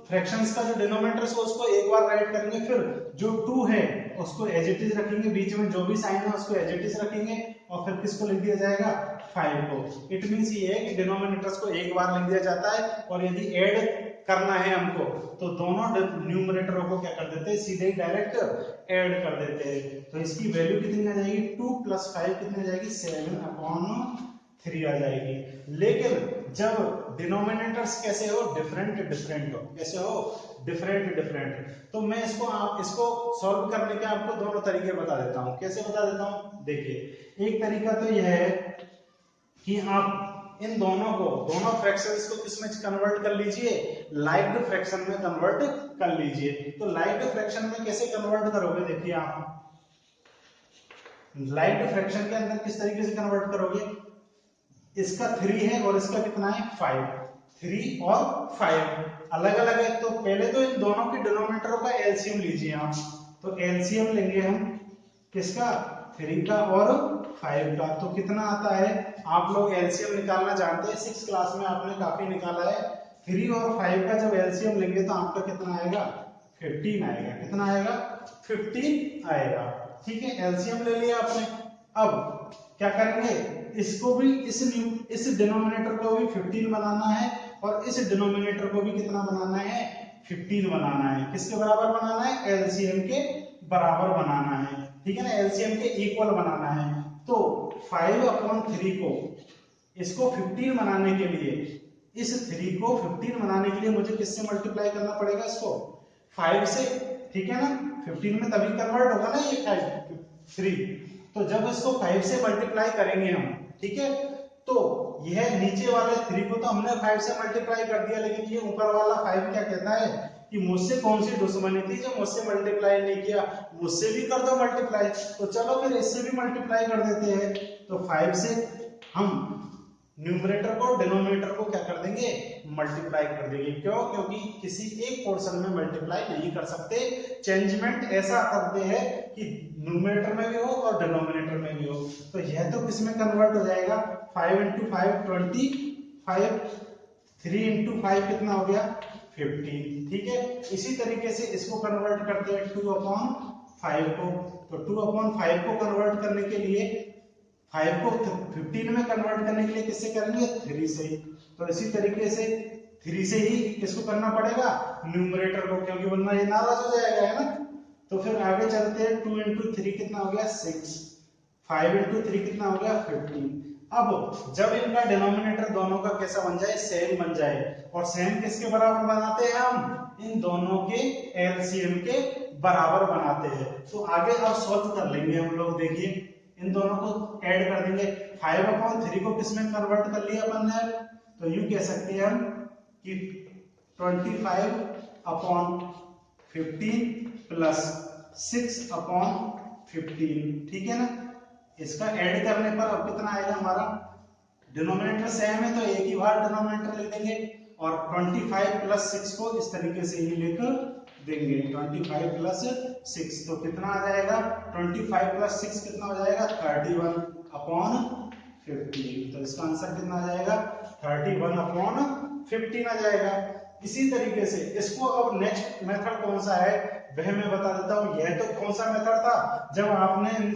A: फ्रैक्शंस का जो डिनोमिनेटर है उसको एक बार राइट करेंगे, फिर जो 2 है उसको एज इट इज रखेंगे, बीच में जो भी साइन है उसको एज इट इज रखेंगे और फिर किसको लिख दिया जाएगा? 5 को। इट मींस ये है कि डिनोमिनेटर्स को एक बार लिख दिया जाता है और यदि ऐड करना है हमको तो दोनों न्यूमरेटरों को क्या कर देते हैं? सीधे ही डायरेक्ट ऐड कर देते हैं। तो इसकी वैल्यू कितनी आ जाएगी? 2 + 5 कितनी आ जाएगी? 7/3 आ जाएगी। लेकिन जब डिनोमिनेटर्स कैसे हो? डिफरेंट हो। कैसे हो? डिफरेंट। तो मैं इसको सॉल्व करने के आपको दोनों तरीके बता देता हूं। कैसे बता देता हूं? देखिए, एक तरीका तो यह है कि आप इन दोनों फ्रैक्शंस को किसमें कन्वर्ट कर लीजिए? लाइक्ड फ्रैक्शन में कन्वर्ट कर लीजिए। तो लाइक्ड फ्रैक्शन में कैसे कन्वर्ट करोगे? देखिए, आप लाइक्ड फ्रैक्शन के अंदर किस तरीके से कन्वर्ट करोगे? इसका 3 है और इसका कितना है? 5। 3 और 5 अलग अलग है, तो पहले तो इन दोनों के डिनोमिनेटरों का एलसीएम लीजिए आप। तो एलसीएम लेंगे हम किसका? 3 का और 5 का। तो कितना आता है? आप लोग एलसीएम निकालना जानते हैं, 6 क्लास में आपने काफी निकाला है। 3 और 5 का जब एलसीएम लेंगे तो आपका कितना आएगा? 15 आएगा। कितना आएगा? 15 आएगा। ठीक है, एलसीएम ले लिया आपने। अब क्या करेंगे? इसको भी इस डिनोमिनेटर को भी 15 बनाना है और इस डिनोमिनेटर को भी कितना बनाना है? 15 बनाना है। किसके बराबर बनाना है? एलसीएम के बराबर बनाना है। ठीक है ना, एलसीएम के इक्वल बनाना है। तो 5/3 को इसको 15 बनाने के लिए, इस 3 को 15 बनाने के लिए मुझे किससे मल्टीप्लाई करना पड़ेगा? इसको 5 से। ठीक है ना, 15 में तभी कन्वर्ट होगा ना ये 3। तो जब इसको 5 से मल्टीप्लाई करेंगे हम, ठीक है, तो यह नीचे वाले 3 को तो हमने 5 से मल्टीप्लाई कर दिया, लेकिन ये ऊपर वाला 5 क्या कहता है कि मुझसे कौन सी दुश्मनी थी जो मुझसे मल्टीप्लाई नहीं किया? मुझसे भी कर दो मल्टीप्लाई। तो चलो फिर इससे भी मल्टीप्लाई कर देते हैं। तो 5 से हम न्यूमरेटर को डिनोमिनेटर को क्या कर देंगे? मल्टीप्लाई कर देंगे। क्यों? क्योंकि किसी एक पोर्शन में मल्टीप्लाई नहीं कर सकते। चेंजमेंट ऐसा करते हैं कि न्यूमरेटर में भी हो और डिनोमिनेटर में भी हो। तो यह तो किसमें कन्वर्ट हो जाएगा? 5 × 5 25, 3 × 5 कितना हो गया? 15। ठीक है, इसी तरीके से इसको कन्वर्ट करते हैं 2/5 को। तो 2/5 को कन्वर्ट करने के लिए 5 को 15 में कन्वर्ट करने के लिए किससे करेंगे? 3 से। तो इसी तरीके से 3 से ही किसको करना पड़ेगा? न्यूमरेटर को, क्योंकि वरना ये नाराज हो जाएगा, है ना। तो फिर आगे चलते हैं। 2 × 3 कितना हो गया? 6। 5 × 3 कितना हो गया? 15। अब जब इनका डिनोमिनेटर दोनों का कैसा बन जाए? सेम बन जाए। और सेम किसके बराबर बनाते हैं हम? इन दोनों के एलसीएम के बराबर बनाते हैं। तो आगे अब सॉल्व कर लेंगे हम लोग। देखिए, इन दोनों को ऐड कर देंगे। 5/3 को किसमें कन्वर्ट कर लिया अपन ने? तो यूं कह सकते हैं हम कि 25/15 प्लस 6/15। ठीक है ना। इसका ऐड करने पर अब कितना आएगा हमारा? डिनोमिनेटर सेम है तो एक ही बार डिनोमिनेटर लिख देंगे और 25 + 6 को इस तरीके से ही लिख देंगे। 25 + 6 तो कितना आ जाएगा? 25 + 6 कितना हो जाएगा? 31/15। तो इसका आंसर कितना आ जाएगा? 31/15 आ जाएगा। इसी तरीके से इसको अब नेक्स्ट मेथड कौन सा है वह मैं बता देता हूं। यह तो कौन सा मेथड था? जब आपने इन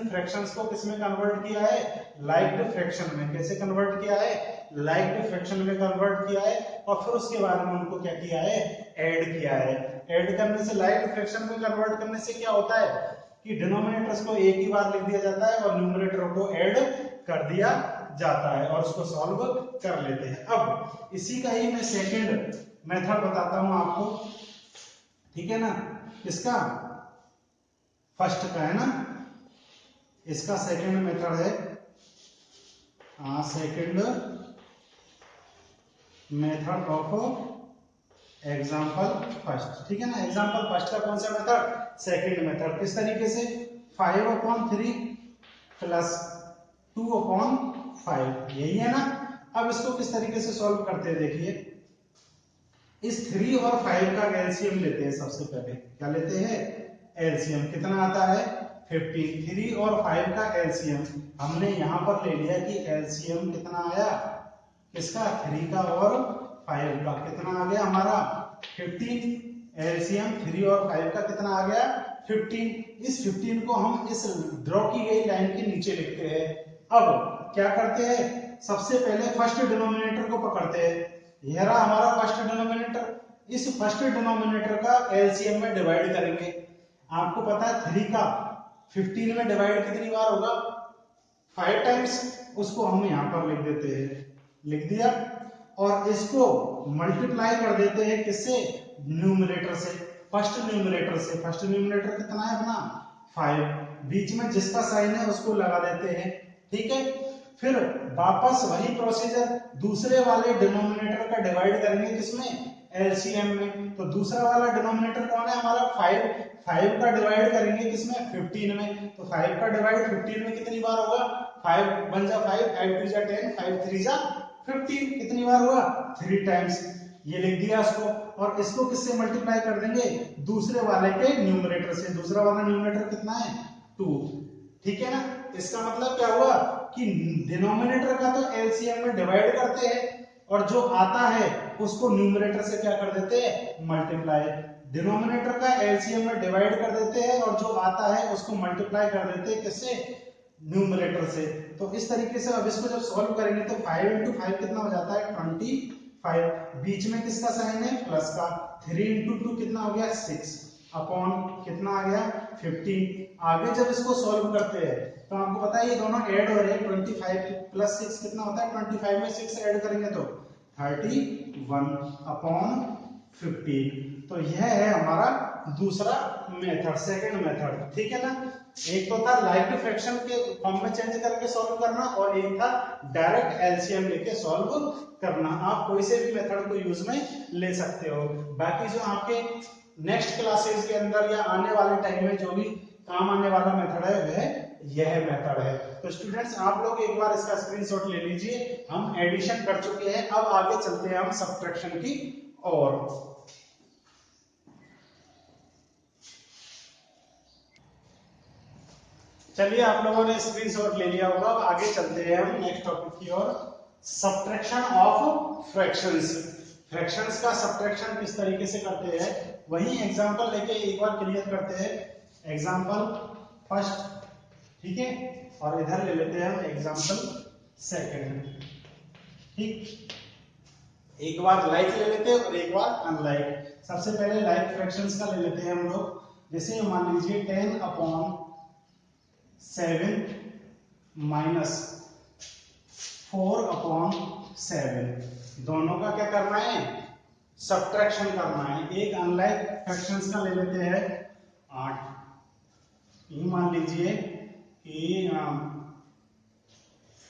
A: फ्रैक्शंस को किसमें कन्वर्ट किया है? लाइक्ड फ्रैक्शन में। कैसे कन्वर्ट किया है? लाइक्ड फ्रैक्शन में कन्वर्ट किया है और फिर उसके बाद में उनको क्या किया है? ऐड किया है। ऐड करने से, लाइक्ड फ्रैक्शन में कन्वर्ट करने से क्या होता है कि डिनोमिनेटर्स को एक ही बार लिख दिया जाता है और न्यूमरेटर को ऐड कर दिया जाता है और उसको सॉल्व कर लेते हैं। अब इसी का ही मैं सेकंड मेथड बताता हूं आपको। ठीक है ना, इसका फर्स्ट का है ना, इसका सेकंड मेथड है। Second method of example first. ठीक है ना, एग्जांपल फर्स्ट का कौन सा मेथड? Second method. किस तरीके से? 5/3 प्लस 2/5, यही है ना। अब इसको किस तरीके से सॉल्व करते हैं देखिए। इस 3 और 5 का एलसीएम लेते हैं। सबसे पहले क्या लेते हैं? एलसीएम। कितना आता है? 15। 3 और 5 का एलसीएम हमने यहां पर ले लिया कि एलसीएम कितना आया? किसका? 3 का और 5 का। कितना आ गया हमारा? 15। एलसीएम 3 और 5 का कितना आ गया? 15। इस 15 को हम इस ड्रॉ की गई लाइन के नीचे लिखते हैं। अब क्या करते हैं? सबसे पहले फर्स्ट डिनोमिनेटर को पकड़ते हैं। यह रहा हमारा फर्स्ट डिनोमिनेटर। इस फर्स्ट डिनोमिनेटर का एलसीएम में डिवाइड करेंगे। आपको पता है 3 का 15 में डिवाइड कितनी बार होगा? 5 टाइम्स। उसको हम यहां पर लिख देते हैं। लिख दिया। और इसको मल्टीप्लाई कर देते हैं किससे? न्यूमरेटर से। फर्स्ट न्यूमरेटर से। फर्स्ट न्यूमरेटर कितना है अपना? 5। बीच में जिसका साइन है उसको लगा देते हैं। ठीक है। फिर वापस वही प्रोसीजर दूसरे वाले डिनोमिनेटर का डिवाइड करेंगे किसमें? एलसीएम में। तो दूसरा वाला डिनोमिनेटर कौन है हमारा? 5। 5 का डिवाइड करेंगे किसमें? 15 में। तो 5 का डिवाइड 15 में कितनी बार होगा? 5 1 जा 5, 5 2 जा 10, 5 3 जा 15। कितनी बार हुआ? 3 टाइम्स। ये लिख दिया इसको। और इसको किससे मल्टीप्लाई कर देंगे? दूसरे वाले के न्यूमरेटर से। दूसरा वाला न्यूमरेटर कितना है? 2। ठीक है ना। इसका मतलब क्या हुआ कि डिनोमिनेटर का तो एलसीएम में डिवाइड करते हैं और जो आता है उसको न्यूमरेटर से क्या कर देते हैं? मल्टीप्लाई। डिनोमिनेटर का एलसीएम में डिवाइड कर देते हैं और जो आता है उसको मल्टीप्लाई कर देते हैं किससे? न्यूमरेटर से। तो इस तरीके से अब इसको जब सॉल्व करेंगे तो 5 इंटू 5 कितना हो जाता है? 25। बीच में किसका साइन है? प्लस का। 3 इंटू 2 कितना हो गया? 6 अपॉन कितना आ गया? 15। आगे जब इसको सॉल्व करते हैं तो आपको पता है ये दोनों ऐड हो रहे हैं। 25 प्लस 6 कितना होता है? 25 में 6 ऐड करेंगे तो 31 अपॉन 15। तो यह है हमारा दूसरा मेथड, सेकंड मेथड। ठीक है ना। एक तो था लाइक फ्रैक्शन के फॉर्म में चेंज करके सॉल्व करना और एक था डायरेक्ट एलसीएम लेके सॉल्व करना। आप कोई से भी मेथड को यूज में ले सकते हो। बाकी जो आपके नेक्स्ट क्लासेस के अंदर या आने वाले टाइम में जो भी काम आने वाला मेथड है वह यह मेथड है। तो स्टूडेंट्स आप लोग एक बार इसका स्क्रीनशॉट ले लीजिए। हम एडिशन कर चुके हैं। अब आगे चलते हैं हम सब्ट्रैक्शन की ओर। चलिए आप लोगों ने स्क्रीनशॉट ले लिया होगा। अब आगे चलते हैं हम नेक्स्ट टॉपिक की ओर। Subtraction of fractions. फ्रैक्शंस का सब्ट्रैक्शन किस तरीके से करते हैं वही एग्जांपल लेके एक बार क्लियर करते हैं। Example first. ठीक है। और इधर ले लेते हैं हम एग्जांपल सेकंड। ठीक। एक बार लाइक ले लेते हैं और एक बार अनलाइक। सबसे पहले लाइक फ्रैक्शंस का ले लेते हैं हम लोग। जैसे मान लीजिए 10 अपॉन 7 माइनस 4 अपॉन 7। दोनों का क्या करना है? सब्ट्रैक्शन करना है। एक अनलाइक फ्रैक्शंस का ले लेते हैं 8। ये मान लीजिए कि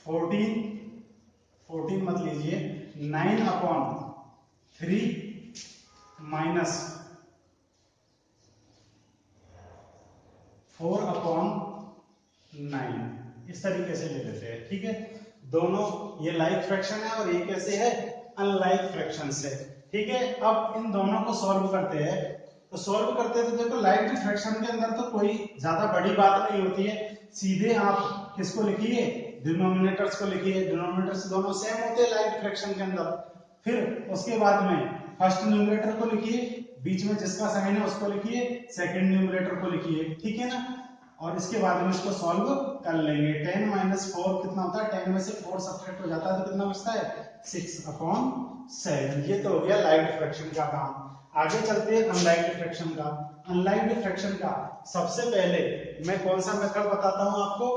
A: 14 मत लीजिए 9 अपॉन 3 माइनस 4 अपॉन 9। इस तरीके से ले लेते हैं। ठीक है। दोनों ये लाइक फ्रैक्शन है और ये कैसे है? अनलाइक फ्रैक्शन है। ठीक है। अब इन दोनों को सॉल्व करते हैं। तो सॉल्व करते हैं तो देखो लाइक फ्रैक्शन के अंदर तो कोई ज्यादा बड़ी बात नहीं होती है। सीधे आप किसको लिखिए? डिनोमिनेटर्स को लिखिए। डिनोमिनेटर्स दोनों सेम होते हैं लाइक फ्रैक्शन के अंदर। फिर उसके बाद में फर्स्ट न्यूमरेटर को लिखिए, बीच में जिसका साइन है उसको लिखिए, सेकंड न्यूमरेटर को लिखिए। ठीक है ना। और इसके बाद में इसको सॉल्व कर लेंगे। 10 माइनस 4 कितना होता है? 10 में से 4 सब्ट्रैक्ट हो जाता है तो कितना बचता है? 6 अपॉन 7। ये तो हो गया लाइक्ड फ्रैक्शन का काम। आगे चलते हैं अनलाइक्ड फ्रैक्शन का। अनलाइक्ड फ्रैक्शन का सबसे पहले मैं कौन सा मेथड बताता हूं आपको?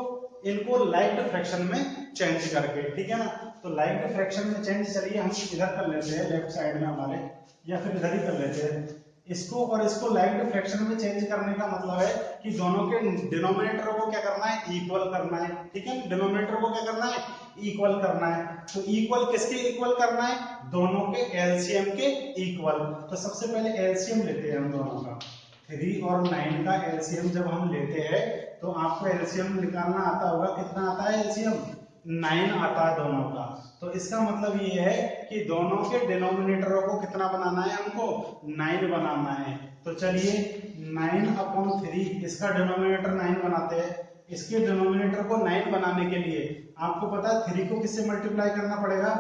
A: इनको लाइक्ड फ्रैक्शन में चेंज करके। ठीक है ना। तो लाइक्ड फ्रैक्शन में चेंज चलिए हम इधर कर लेते हैं लेफ्ट साइड में हमारे, या फिर इधर ही कर लेते हैं। इसको और इसको लाइक्ड फ्रैक्शन में चेंज करने का मतलब है कि दोनों के डिनोमिनेटर को क्या करना है? इक्वल करना है। ठीक है। डिनोमिनेटर को क्या करना है? इक्वल करना है। तो इक्वल किसके इक्वल करना है? दोनों के एलसीएम के इक्वल। तो सबसे पहले एलसीएम लेते हैं हम दोनों का। 3 और 9 का एलसीएम जब हम लेते हैं तो आपको एलसीएम निकालना आता होगा। कितना आता है एलसीएम? 9 आता है दोनों का। तो इसका मतलब ये है कि दोनों के डिनोमिनेटरों को कितना बनाना है हमको, 9 बनाना है। तो चलिए 9/3 इसका डिनोमिनेटर 9 बनाते हैं। इसके डिनोमिनेटर को 9 बनाने के लिए आपको पता है 3 को किससे मल्टीप्लाई करना पड़ेगा,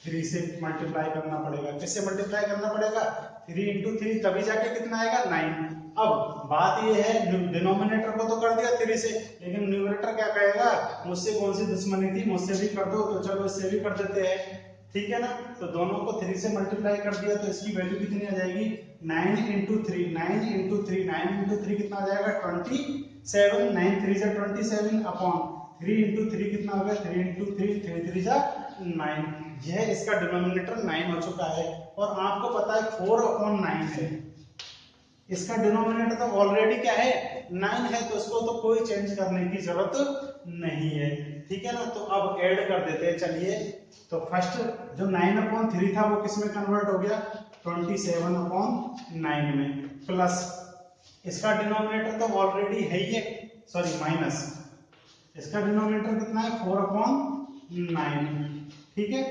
A: 3 से मल्टीप्लाई करना पड़ेगा। किससे मल्टीप्लाई करना पड़ेगा, 3 × 3, तभी जाके कितना आएगा 9। अब बात ये है डिनोमिनेटर को तो कर दिया 3 से, लेकिन न्यूमरेटर क्या कहेगा, मुझसे कौन सी दुश्मनी थी, मुझसे भी कर दो। तो चलो इससे भी कर देते हैं, ठीक है ना। तो दोनों को 3 से मल्टीप्लाई कर दिया तो इसकी वैल्यू कितनी आ जाएगी, 9 × 3, 9 × 3, 9 × 3 कितना आ जाएगा 27, 9 3 जा 27 अपॉन 3 × 3 कितना हो गया 3 × 3, 3 3 जा 9। यह इसका डिनोमिनेटर 9 हो चुका है। और आपको पता है 4/9 है, इसका डिनोमिनेटर तो ऑलरेडी क्या है 9 है, तो इसको तो कोई चेंज करने की जरूरत नहीं है, ठीक है ना। तो अब ऐड कर देते हैं, चलिए। तो फर्स्ट जो 9/3 था वो किसमें कन्वर्ट हो गया, 27/9 में, प्लस इसका डिनोमिनेटर तो ऑलरेडी है ही है, सॉरी माइनस, इसका डिनोमिनेटर कितना है 4/9, ठीक है।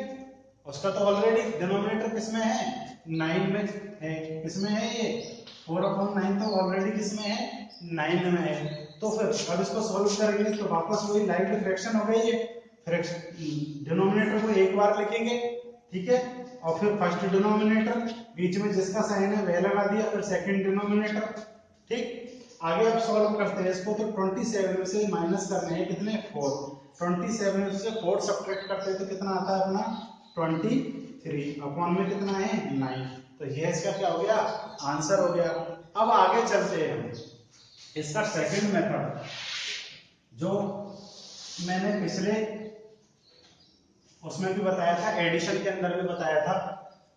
A: उसका तो ऑलरेडी डिनोमिनेटर किसमें है 9 में है, किसमें है ये 4/9, तो ऑलरेडी किसमें है 9 में है। तो फिर अब इसको सॉल्व करेंगे तो वापस वही लाइट फ्रैक्शन हो गई है। फ्रैक्शन डिनोमिनेटर को एक बार लिखेंगे, ठीक है, और फिर फर्स्ट डिनोमिनेटर बीच में जिसका साइन है वह लगा दिया, फिर सेकंड डिनोमिनेटर, ठीक। आगे अब सॉल्व करते हैं इसको। तो 27 में से माइनस करने हैं कितने 4, 27 में से 4 सब्ट्रैक्ट करते हैं तो कितना आता है अपना 23, अपॉन में कितना है 9। तो ये इसका क्या हो गया, आंसर हो गया। अब आगे चलते हैं हम, इसका सेकंड मेथड जो मैंने पिछले उसमें भी बताया था, एडिशन के अंदर भी बताया था।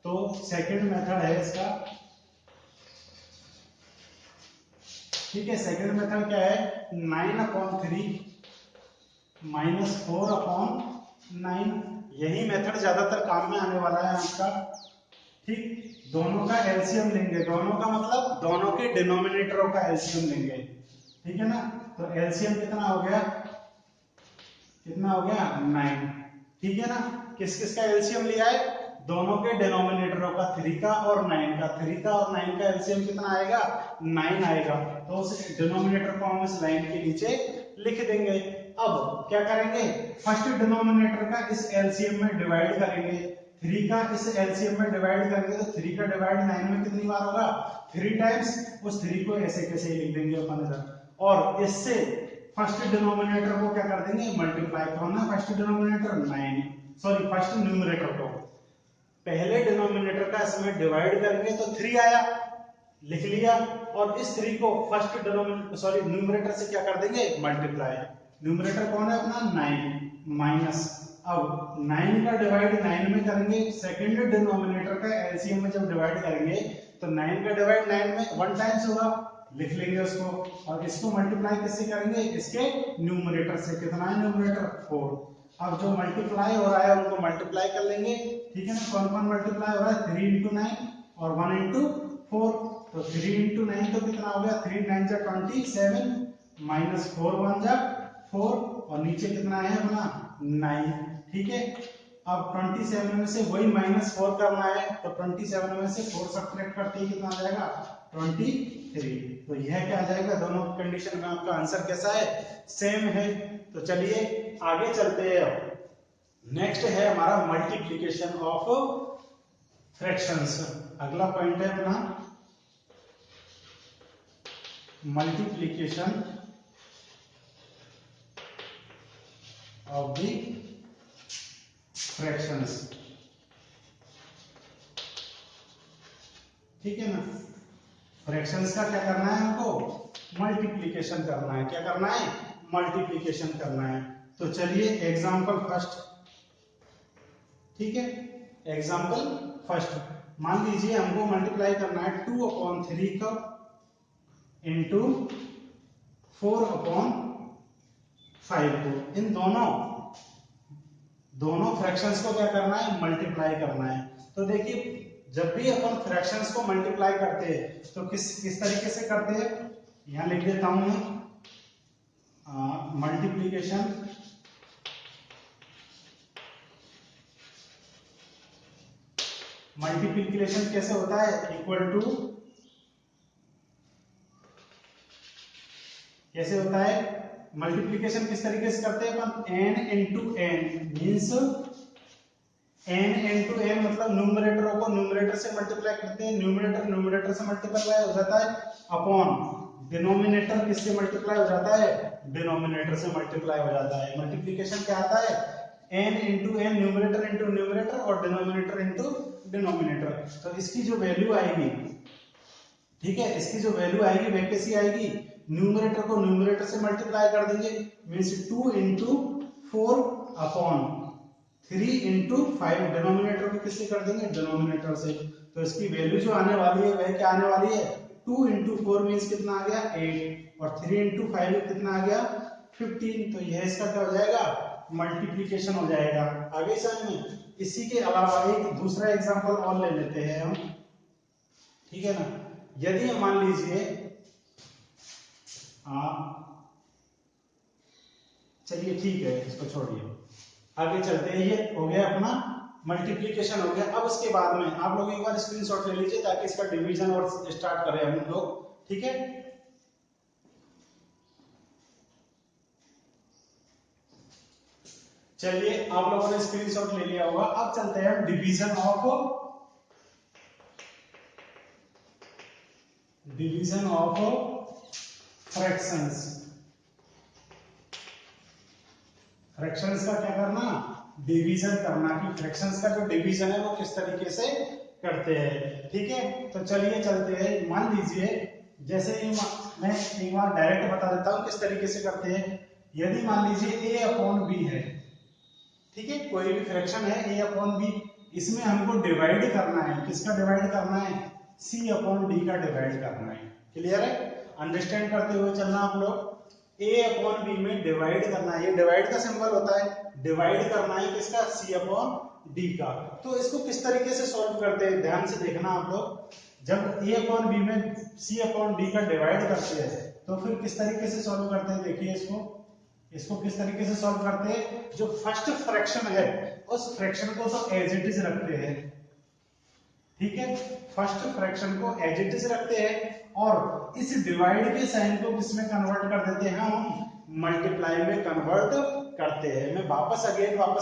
A: तो सेकंड मेथड है इसका, ठीक है। सेकंड मेथड क्या है, 9/3 - 4/9, यही मेथड ज्यादातर काम में आने वाला है आपका, ठीक। दोनों का एलसीएम लेंगे, दोनों का मतलब दोनों के डिनोमिनेटरों का एलसीएम लेंगे, ठीक है ना। तो एलसीएम कितना हो गया, कितना हो गया 9, ठीक है ना। किस किस का एलसीएम लिया है, दोनों के डिनोमिनेटरों का, 3 का और 9 का। 3 का और 9 का एलसीएम कितना आएगा 9 आएगा। तो उस डिनोमिनेटर को हम इस लाइन के नीचे लिख देंगे। अब क्या करेंगे, फर्स्ट डिनोमिनेटर का इस एलसीएम में डिवाइड करेंगे, 3 का इस एलसीएम में डिवाइड करेंगे, तो 3 का डिवाइड 9 में कितनी बार होगा 3 टाइम्स। उस 3 को ऐसे कैसे लिख देंगे अपन इधर, और इससे फर्स्ट डिनोमिनेटर को क्या कर देंगे मल्टीप्लाई, कौन है first denominator 9, sorry first numerator को पहले डिनोमिनेटर का इसमें डिवाइड करेंगे तो 3 आया, लिख लिया। और इस 3 को फर्स्ट डिनोमिनेटर सॉरी न्यूमरेटर से क्या कर देंगे मल्टीप्लाई। न्यूमरेटर कौन है अपना 9 माइनस, अब 9 का डिवाइड 9 में करेंगे, सेकंड डिनोमिनेटर का एलसीएम में जब डिवाइड करेंगे तो 9 का डिवाइड 9 में 1 टाइम्स होगा, लिख लेंगे उसको। और इसको मल्टीप्लाई किससे करेंगे, इसके न्यूमरेटर से, कितना है न्यूमरेटर 4। अब जो मल्टीप्लाई हो रहा है उनको मल्टीप्लाई कर लेंगे, ठीक है ना। कौन कौन मल्टीप्लाई हो रहा है 3 × 9 और 1 × 4। तो 3 × 9 तो कितना हो गया 3 9 जा 27 माइनस 4 1 जा 4 और नीचे कितना है अपना 9, ठीक है। अब 27 में से वही -4 करना है, तो 27 में से 4 सब्ट्रैक्ट करते ही कितना आ जाएगा 23। तो यह क्या आ जाएगा, दोनों कंडीशन में आपका आंसर कैसा है सेम है। तो चलिए आगे चलते हैं। नेक्स्ट है हमारा मल्टीप्लिकेशन ऑफ फ्रैक्शंस। अगला पॉइंट है अपना मल्टीप्लिकेशन ऑफ द फ्रैक्शंस, ठीक है ना। फ्रैक्शंस का क्या करना है हमको मल्टीप्लिकेशन करना है, क्या करना है मल्टीप्लिकेशन करना है। तो चलिए एग्जांपल फर्स्ट, ठीक है। एग्जांपल फर्स्ट, मान लीजिए हमको मल्टीप्लाई करना है 2/3 का इंटू 4/5 को, इन दोनों फ्रैक्शंस को क्या करना है मल्टीप्लाई करना है। तो देखिए जब भी अपन फ्रैक्शंस को मल्टीप्लाई करते हैं तो किस तरीके से करते हैं, यहां लिख देता हूं मैं मल्टीप्लिकेशन मल्टीप्लिकेशन कैसे होता है, इक्वल टू, कैसे होता है मल्टीप्लिकेशन, किस तरीके से करते हैं अपन, n into n means n into n मतलब न्यूमरेटर को न्यूमरेटर से मल्टीप्लाई करते हैं, न्यूमरेटर न्यूमरेटर से मल्टीप्लाई हो जाता है, अपॉन डिनोमिनेटर किससे मल्टीप्लाई हो जाता है, डिनोमिनेटर से मल्टीप्लाई हो जाता है। मल्टीप्लिकेशन क्या आता है, n into n, numerator into numerator और डिनोमिनेटर इंटू डिनोमिनेटर। तो इसकी जो वैल्यू आएगी, ठीक है, इसकी जो वैल्यू आएगी वह कैसी आएगी, न्यूमरेटर को न्यूमरेटर से मल्टीप्लाई कर देंगे, means 2 into 4 upon 3 into 5, denominator को किससे कर देंगे, डिनोमिनेटर से। तो इसकी वैल्यू जो आने वाली है वह क्या आने वाली है, 2 इंटू 4 मीन्स कितना आ गया 8 और 3 इंटू 5 कितना आ गया 15। तो यह इसका क्या हो जाएगा, मल्टीप्लिकेशन हो जाएगा। आगे समझ में। इसी के अलावा एक दूसरा एग्जांपल और ले लेते हैं हम, ठीक है ना। यदि मान लीजिए चलिए ठीक है, इसको छोड़िए, आगे चलते हैं। ये हो गया अपना मल्टीप्लिकेशन हो गया। अब उसके बाद में आप लोग एक बार स्क्रीनशॉट ले लीजिए ताकि इसका डिवीजन और स्टार्ट करें हम लोग, ठीक है। चलिए आप लोगों ने स्क्रीनशॉट ले लिया होगा। अब चलते हैं हम डिवीजन ऑफ फ्रैक्शंस। फ्रैक्शंस का क्या करना, डिवीजन करना, कि फ्रैक्शंस का जो डिवीजन है वो किस तरीके से करते हैं, ठीक है। तो चलिए चलते हैं। मान लीजिए जैसे ही मैं एक बार डायरेक्ट बता देता हूं किस तरीके से करते हैं। यदि मान लीजिए a अपॉन b है, ठीक है, कोई भी फ्रैक्शन है a अपॉन b, इसमें हमको डिवाइड करना है, किसका डिवाइड करना है, c अपॉन d का डिवाइड करना है। क्लियर है, अंडरस्टैंड करते हुए चलना आप लोग। a अपॉन b में डिवाइड करना है, ये डिवाइड का सिंबल होता है, डिवाइड करना है किसका, c अपॉन d का। तो इसको किस तरीके से सॉल्व करते हैं, ध्यान से देखना आप लोग। जब a अपॉन b में c अपॉन d का डिवाइड करते हैं तो फिर किस तरीके से सॉल्व करते हैं, देखिए इसको किस तरीके से सॉल्व करते हैं। जो फर्स्ट फ्रैक्शन है उस फ्रैक्शन को तो एज इट इज रखते हैं, ठीक है, फर्स्ट फ्रैक्शन को एज इट इज रखते हैं और इस डिवाइड के साइन को किसमें कन्वर्ट कर देते हैं, हम मल्टीप्लाई में कन्वर्ट करते हैं। मैं वापस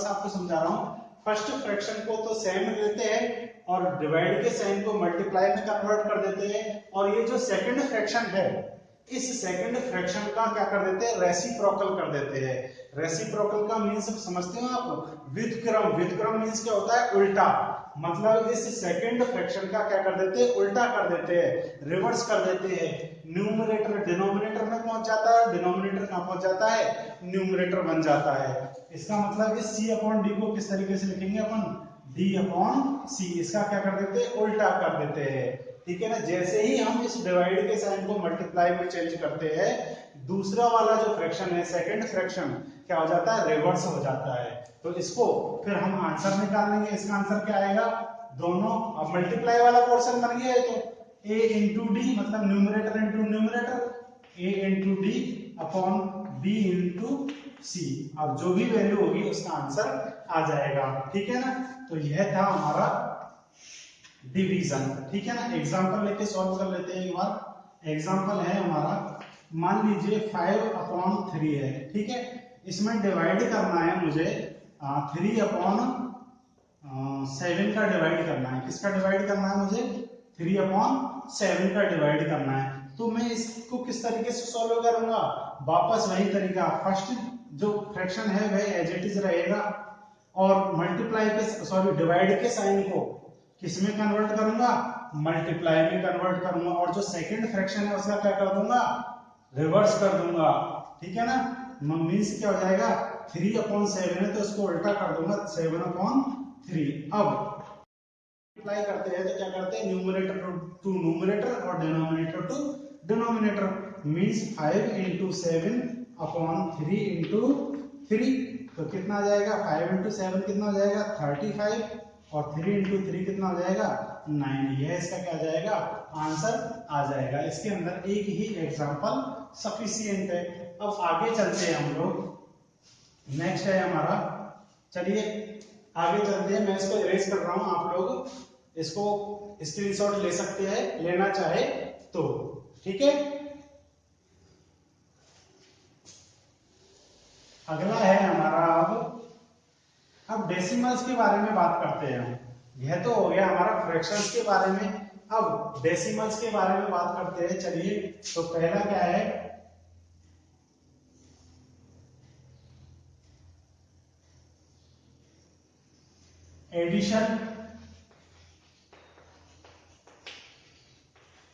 A: आपको समझा रहा हूं। फर्स्ट फ्रैक्शन को तो सेम लेते हैं और डिवाइड के साइन को मल्टीप्लाई में कन्वर्ट कर देते हैं, और ये जो सेकंड फ्रैक्शन है इस सेकंड फ्रैक्शन का क्या कर देते हैं, रेसिप्रोकल कर देते हैं। रेसिप्रोकल का मीन्स समझते हो आप, व्युत्क्रम मीन्स क्या होता है, उल्टा। मतलब इस सेकंड फ्रैक्शन का क्या कर देते हैं, उल्टा कर देते हैं, रिवर्स कर देते हैं। न्यूमरेटर डिनोमिनेटर में पहुंच जाता है, डिनोमिनेटर कहां पहुंच जाता है, न्यूमरेटर बन जाता है। इसका मतलब इस c अपॉन d को किस तरीके से लिखेंगे अपन, d अपॉन c, इसका क्या कर देते हैं, उल्टा कर देते हैं, ठीक है ना। जैसे ही हम इस डिवाइड के साइन को मल्टीप्लाई में चेंज करते हैं, दूसरा वाला जो फ्रैक्शन है, सेकंड फ्रैक्शन क्या हो जाता है, रिवर्स हो जाता है। तो इसको फिर हम आंसर निकाल लेंगे। इसका आंसर क्या आएगा, दोनों अब मल्टीप्लाई वाला पोर्शन बन गया है तो a इंटू डी मतलब numerator into numerator, a into D upon b into c। अब जो भी वैल्यू होगी उसका आंसर आ जाएगा, ठीक है ना। तो यह था हमारा डिवीजन, ठीक है ना। एग्जांपल लेके सॉल्व कर लेते हैं एक बार। एग्जांपल है हमारा, मान लीजिए 5 अपॉन 3 है, ठीक है। इसमें डिवाइड करना है मुझे 3 अपॉन 7 का डिवाइड करना है। किसका डिवाइड करना है मुझे, 3 अपॉन 7 का डिवाइड करना है। तो मैं इसको किस तरीके से सॉल्व करूंगा, वापस वही तरीका, फर्स्ट जो फ्रैक्शन है वह एज इट इज रहेगा और मल्टीप्लाई के डिवाइड के साइन को किसमें कन्वर्ट करूंगा, मल्टीप्लाई में कन्वर्ट करूंगा, और जो सेकंड फ्रैक्शन है उसका क्या कर दूंगा, रिवर्स कर दूंगा, ठीक है ना। मीन्स क्या हो जाएगा, 3 अपॉन 7 है तो इसको उल्टा कर दूंगा, 7 अपॉन 3। अब मल्टीप्लाई करते हैं तो क्या करते हैं, न्यूमरेटर टू न्यूमरेटर और denominator to denominator, means 5 into 7 upon 3 into 3। तो कितना आ जाएगा, 5 इंटू 7 कितना हो जाएगा 35 और 3 इंटू 3 कितना हो जाएगा 9। यह इसका क्या आ जाएगा, आंसर आ जाएगा। इसके अंदर एक ही एग्जांपल सफिशिएंट है। अब आगे चलते हैं हम लोग, नेक्स्ट है हमारा, चलिए आगे चलते हैं। मैं इसको इरेज कर रहा हूं, आप लोग इसको स्क्रीनशॉट ले सकते हैं, लेना चाहे तो। ठीक है, अगला है हमारा अब डेसिमल्स के बारे में बात करते हैं हम। यह तो हो गया हमारा फ्रैक्शंस के बारे में, अब डेसिमल्स के बारे में बात करते हैं। चलिए, तो पहला क्या है, एडिशन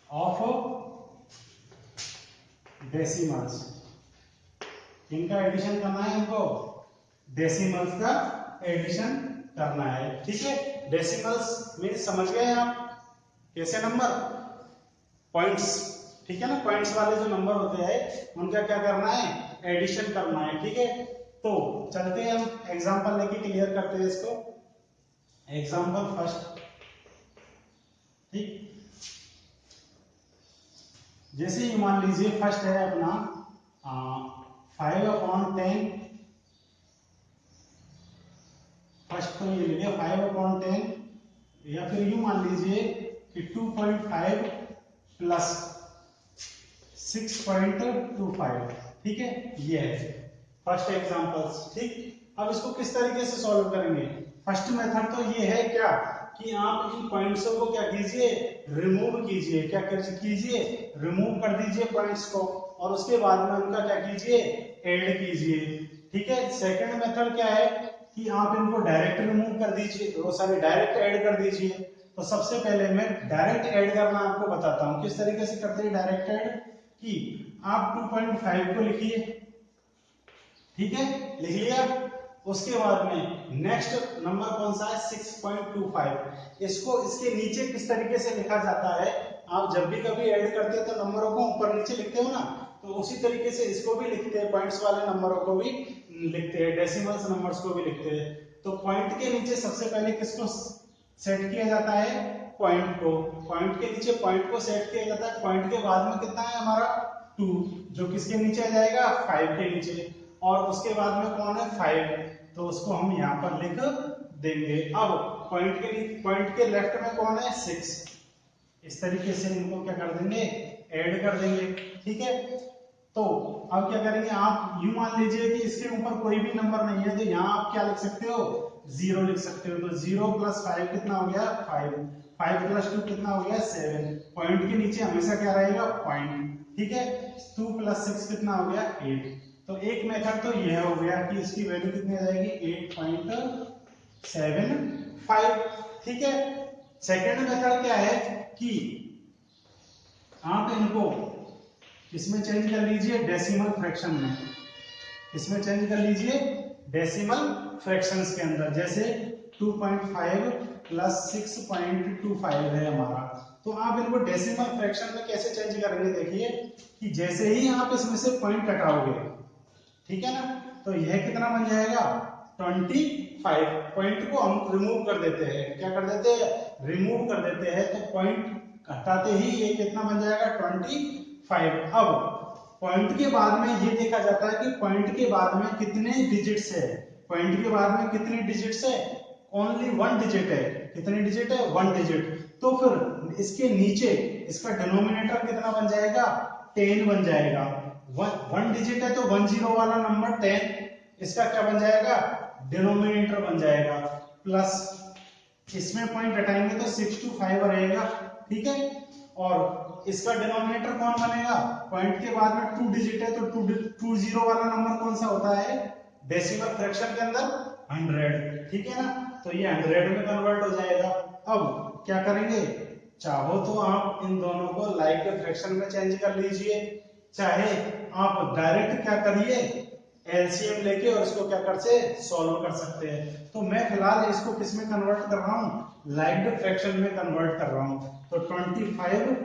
A: ऑफ डेसिमल्स। इनका एडिशन करना है हमको, डेसिमल्स का एडिशन करना है। ठीक है, डेसिमल्स में समझ गए आप कैसे नंबर, पॉइंट्स, ठीक है ना, पॉइंट्स वाले जो नंबर होते हैं उनका क्या करना है, एडिशन करना है। ठीक है, तो चलते हैं हम एग्जांपल लेके क्लियर करते हैं इसको। एग्जांपल फर्स्ट, ठीक, जैसे ये मान लीजिए फर्स्ट है अपना 5/10, फर्स्ट तो ये ले लिया 5/10, या फिर यूं मान लीजिए कि 2.5 प्लस 6.25। ठीक है, ये है फर्स्ट एग्जांपल्स। ठीक, अब इसको किस तरीके से सॉल्व करेंगे। फर्स्ट मेथड तो ये है क्या कि आप इन पॉइंट्सों को क्या कीजिए, रिमूव कीजिए। क्या कीजिए, रिमूव कर दीजिए पॉइंट्स को, और उसके बाद में उनका क्या कीजिए, ऐड कीजिए। ठीक है, सेकंड मेथड क्या है कि आप इनको डायरेक्ट रिमूव कर दीजिए, वो सारे डायरेक्ट ऐड कर दीजिए। तो सबसे पहले मैं डायरेक्ट ऐड करना आपको बताता हूं, किस तरीके से करते हैं डायरेक्ट ऐड। कि आप 2.5 को लिखिए, ठीक है, लिख लिया। उसके बाद में नेक्स्ट नंबर कौन सा है, 6.25। इसको इसके नीचे किस तरीके से लिखा जाता है, आप जब भी कभी ऐड करते हैं तो नंबरों को ऊपर नीचे लिखते हो ना, तो उसी तरीके से इसको भी लिखते हैं, पॉइंट्स वाले नंबरों को भी लिखते हैं, डेसिमल्स नंबर्स को भी लिखते हैं। तो पॉइंट के नीचे सबसे पहले किसको सेट किया जाता है, पॉइंट को। पॉइंट के नीचे पॉइंट को सेट किया जाता है। पॉइंट के बाद में कितना है हमारा 2, जो किसके नीचे आ जाएगा, 5 के नीचे, और उसके बाद में कौन है 5, तो उसको हम यहाँ पर लिख देंगे। अब पॉइंट के लेफ्ट में कौन है 6, इस तरीके से इनको क्या कर देंगे, ऐड कर देंगे। ठीक है, तो अब क्या करेंगे, आप यूं मान लीजिए कि इसके ऊपर कोई भी नंबर नहीं है, तो यहाँ आप क्या लिख सकते हो, 0 लिख सकते हो। तो 0 + 5 कितना हो गया, 5, 5 + 2 कितना हो गया, 7। पॉइंट के नीचे हमेशा क्या रहेगा, पॉइंट। ठीक है, 2 + 6 कितना हो गया, 8। तो एक मेथड तो यह हो गया कि इसकी वैल्यू कितनी आ जाएगी, 8.75। ठीक है, सेकेंड मेथड क्या है कि आप इनको इसमें चेंज कर लीजिए, डेसिमल फ्रैक्शन में। इसमें चेंज कर लीजिए डेसिमल फ्रैक्शंस के अंदर। जैसे 2.5 + 6.25 है हमारा, तो आप इनको डेसिमल फ्रैक्शन में कैसे चेंज करेंगे, देखिए कि जैसे ही आप इसमें से पॉइंट हटाओगे, ठीक है ना, तो यह कितना बन जाएगा, 25। पॉइंट को हम रिमूव कर देते हैं, क्या कर देते हैं, रिमूव कर देते हैं, तो पॉइंट हटाते ही ये कितना बन जाएगा, 25। अब पॉइंट के बाद में ये देखा जाता है कि पॉइंट के बाद में कितने डिजिट्स है, पॉइंट के बाद में कितने डिजिट्स है, ओनली 1 डिजिट है। कितने डिजिट है, 1 डिजिट। तो फिर इसके नीचे इसका डिनोमिनेटर कितना बन जाएगा, 10 बन जाएगा। 1 डिजिट है तो 10 वाला नंबर 10, इसका क्या बन जाएगा, डिनोमिनेटर बन जाएगा। प्लस इसमें पॉइंट हटाएंगे तो 6 to 5 रहेगा। ठीक है, और इसका डिनोमिनेटर कौन बनेगा, पॉइंट के बाद में 2 डिजिट है तो 20 वाला नंबर कौन सा होता है, डेसिमल फ्रैक्शन के अंदर 100। ठीक है ना, तो ये 100 में कन्वर्ट हो जाएगा। अब क्या करेंगे, चाहो तो आप इन दोनों को लाइक फ्रैक्शन में चेंज कर लीजिए, चाहे आप डायरेक्ट क्या करिए, एलसीएम लेके और इसको क्या कर से सॉल्व कर सकते हैं। तो मैं फिलहाल इसको किस में कन्वर्ट कर रहा हूँ, लाइक्ड फ्रैक्शन में कन्वर्ट कर रहा हूँ। तो 25/10।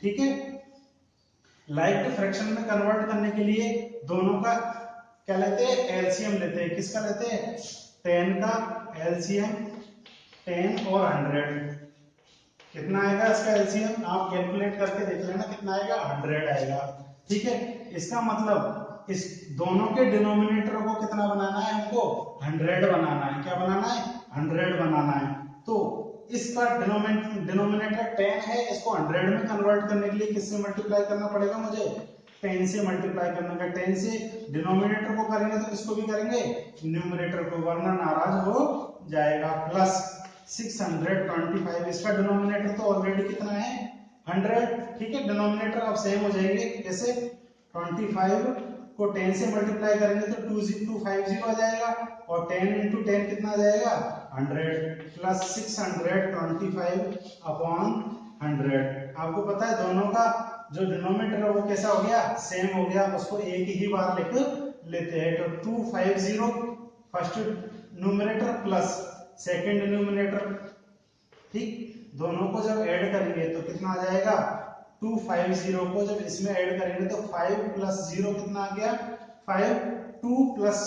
A: ठीक है, लाइक्ड फ्रैक्शन में कन्वर्ट करने के लिए दोनों का क्या लेते हैं, एलसीएम लेते हैं। किसका लेते हैं, 10 का एलसीएम, 10 और 100। कितना आएगा इसका एलसीएम, आप कैलकुलेट करके देख लेना कितना आएगा, 100 आएगा। ठीक है, इसका मतलब इस दोनों के डिनोमिनेटर को कितना बनाना है हमको, 100 बनाना है। क्या बनाना है, 100 बनाना है। तो इसका डिनोमिनेटर 10 है, इसको 100 में कन्वर्ट करने के लिए किससे मल्टीप्लाई करना पड़ेगा मुझे? 10 से मल्टीप्लाई करना का। 10 से डिनोमिनेटर को करेंगे तो किसको भी करेंगे? न्यूमरेटर को, वरना नाराज हो जाएगा। प्लस 625, इसका डिनोमिनेटर तो ऑलरेडी कितना है? 100, ठीक है। डिनोमिनेटर अब सेम हो जाएंगे, कैसे? 25 को 10 से मल्टीप्लाई करेंगे तो 2250 आ जाएगा, और 10 इंटू 10 कितना आ जाएगा? 100, प्लस 625 अपॉन 100। आपको पता है दोनों का जो डिनोमिनेटर है वो कैसा हो गया? सेम हो गया, उसको एक ही बार लिख लेते हैं। तो 250 first numerator plus second numerator, ठीक। दोनों को जब ऐड करेंगे तो कितना आ जाएगा? 250 को जब इसमें ऐड करेंगे तो 5 प्लस 0 कितना आ गया? 5, 2 प्लस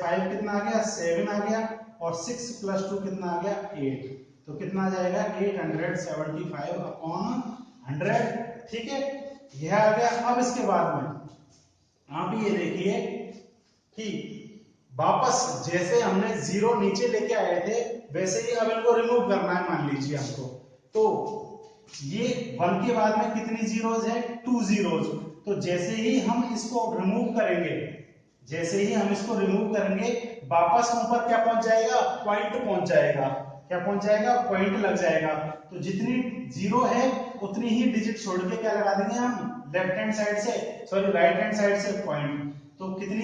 A: 5 कितना आ गया? 7 आ गया, और 6 प्लस 2 कितना आ गया? 8। तो कितना आ जाएगा? 875 अपॉन 100, ठीक है। यह आ गया। अब इसके बाद में आप ये देखिए कि वापस जैसे हमने 0 नीचे लेके आए थे वैसे ही अब इनको रिमूव करना है, मान लीजिए हमको। तो ये 1 के बाद में कितनी जीरोज है? 2 जीरोज। तो जैसे ही हम इसको रिमूव करेंगे, जैसे ही हम इसको रिमूव करेंगे, वापस ऊपर क्या पहुंच जाएगा? पॉइंट पहुंच जाएगा। क्या पहुंच जाएगा? पॉइंट लग जाएगा। तो जितनी जीरो है उतनी ही डिजिट छोड़ के क्या लगा देंगे हम? लेफ्ट हैंड साइड से, सॉरी राइट हैंड साइड से पॉइंट। तो कितनी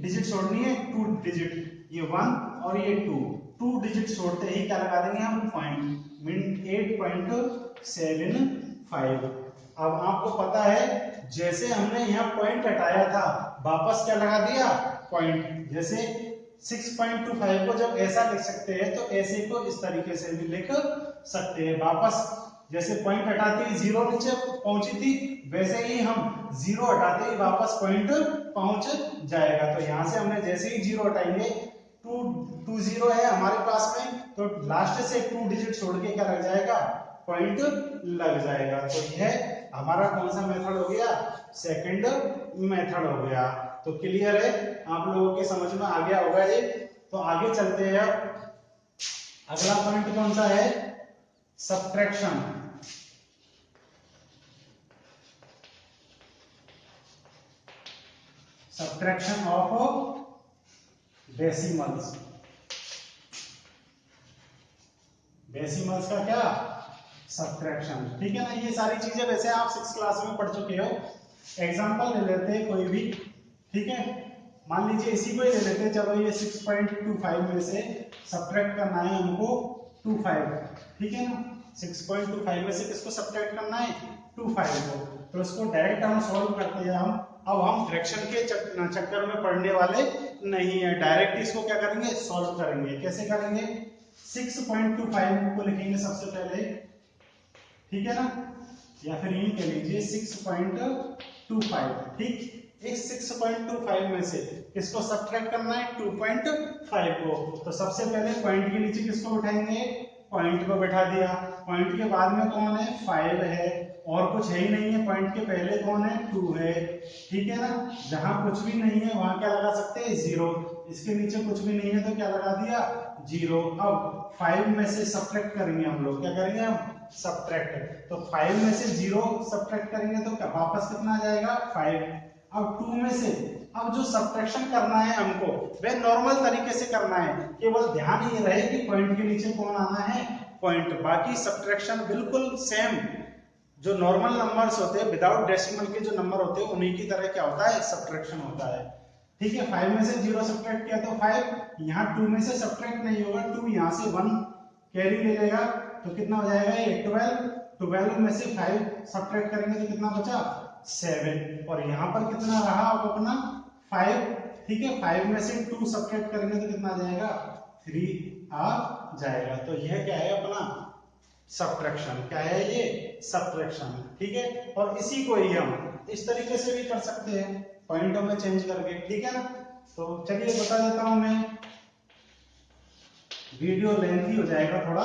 A: डिजिट छोड़नी है? 2 डिजिट, ये 1 और ये 2 डिजिट छोड़ते ही क्या लगा देंगे हम? Point, mean 8.75। अब आपको पता है जैसे हमने यहाँ पॉइंट हटाया था वापस क्या लगा दिया? पॉइंट। जैसे 6.25 को जब ऐसा लिख सकते हैं तो ऐसे को इस तरीके से भी लिख सकते हैं। वापस जैसे पॉइंट हटाते ही 0 नीचे पहुंची थी, वैसे ही हम 0 हटाते ही वापस पॉइंट पहुंच जाएगा। तो यहाँ से हमने जैसे ही 0 हटाएंगे, 2 0 है हमारे पास में, तो लास्ट से 2 डिजिट छोड़ के क्या लग जाएगा? पॉइंट लग जाएगा। तो यह हमारा कौन सा मेथड हो गया? सेकंड मेथड हो गया। तो क्लियर है, आप लोगों के समझ में आ गया होगा ये। तो आगे चलते हैं। अगला पॉइंट कौन सा है? Subtraction. Subtraction of decimals. Decimals का क्या? सब्ट्रैक्शन, ठीक है ना। ये सारी चीजें वैसे आप 6th क्लास में पढ़ चुके हो। एग्जांपल ले लेते हैं कोई भी, ठीक है। मान लीजिए इसी को ही ले लेते हैं। चलो ये 6.25 में से सब्ट्रैक्ट करना है हमको 25, ठीक है ना। 6.25 में से किसको सब्ट्रैक्ट करना है? 25 को। तो इसको डायरेक्ट हम सॉल्व करते हैं। अब हम फ्रैक्शन के चक्कर में पढ़ने वाले नहीं है, डायरेक्ट इसको क्या करेंगे? सॉल्व करेंगे। कैसे करेंगे? 6.25 को लिखेंगे सबसे पहले, ठीक है ना, या फिर यूं कह लीजिए 6.25, ठीक। इस 6.25 में से किसको सब्ट्रैक्ट करना है? 2.5 को। तो सबसे पहले पॉइंट के नीचे किसको बिठाएंगे? पॉइंट को बिठा दिया। पॉइंट के बाद में कौन है? 5 है, और कुछ है ही नहीं है। पॉइंट के पहले कौन है? 2 है, ठीक है ना। जहां कुछ भी नहीं है वहां क्या लगा सकते हैं? 0। इसके नीचे कुछ भी नहीं है तो क्या लगा दिया? 0। अब 5 में से सब्ट्रैक्ट करेंगे हम लोग। क्या करेंगे हम? सब्ट्रैक्ट। तो 5 में से 0 सब्ट्रैक्ट करेंगे तो वापस कितना आ जाएगा? 5। अब 2 में से अब जो सब्ट्रैक्शन करना है हमको वह नॉर्मल तरीके से करना है। केवल ध्यान ये रहे कि पॉइंट के नीचे कौन आना है? पॉइंट। बाकी सब्ट्रैक्शन बिल्कुल सेम, जो नॉर्मल नंबर्स होते हैं विदाउट डेसिमल के जो नंबर होते हैं उन्हीं की तरह क्या होता है? सब्ट्रैक्शन होता है, ठीक है। 5 में से 0 सब्ट्रैक्ट किया तो 5, यहाँ 2 में से सब्ट्रैक्ट नहीं होगा, 2 यहाँ से 1 कैरी ले लेगा तो कितना हो जाएगा? ये 12। 12 में से 5 सब्ट्रैक्ट करेंगे तो कितना बचा? 7। और यहाँ पर कितना रहा अब अपना? 5, ठीक है। 5 में से 2 सब्ट्रैक्ट करेंगे तो कितना आ जाएगा? 3 आ जाएगा। तो यह क्या है? अपना सब्ट्रैक्शन। क्या है ये? सब्ट्रैक्शन, ठीक है। और इसी को ही हम इस तरीके से भी कर सकते हैं, पॉइंटों में चेंज करके, ठीक है ना। तो चलिए बता देता हूं मैं, वीडियो लेंथी हो जाएगा थोड़ा,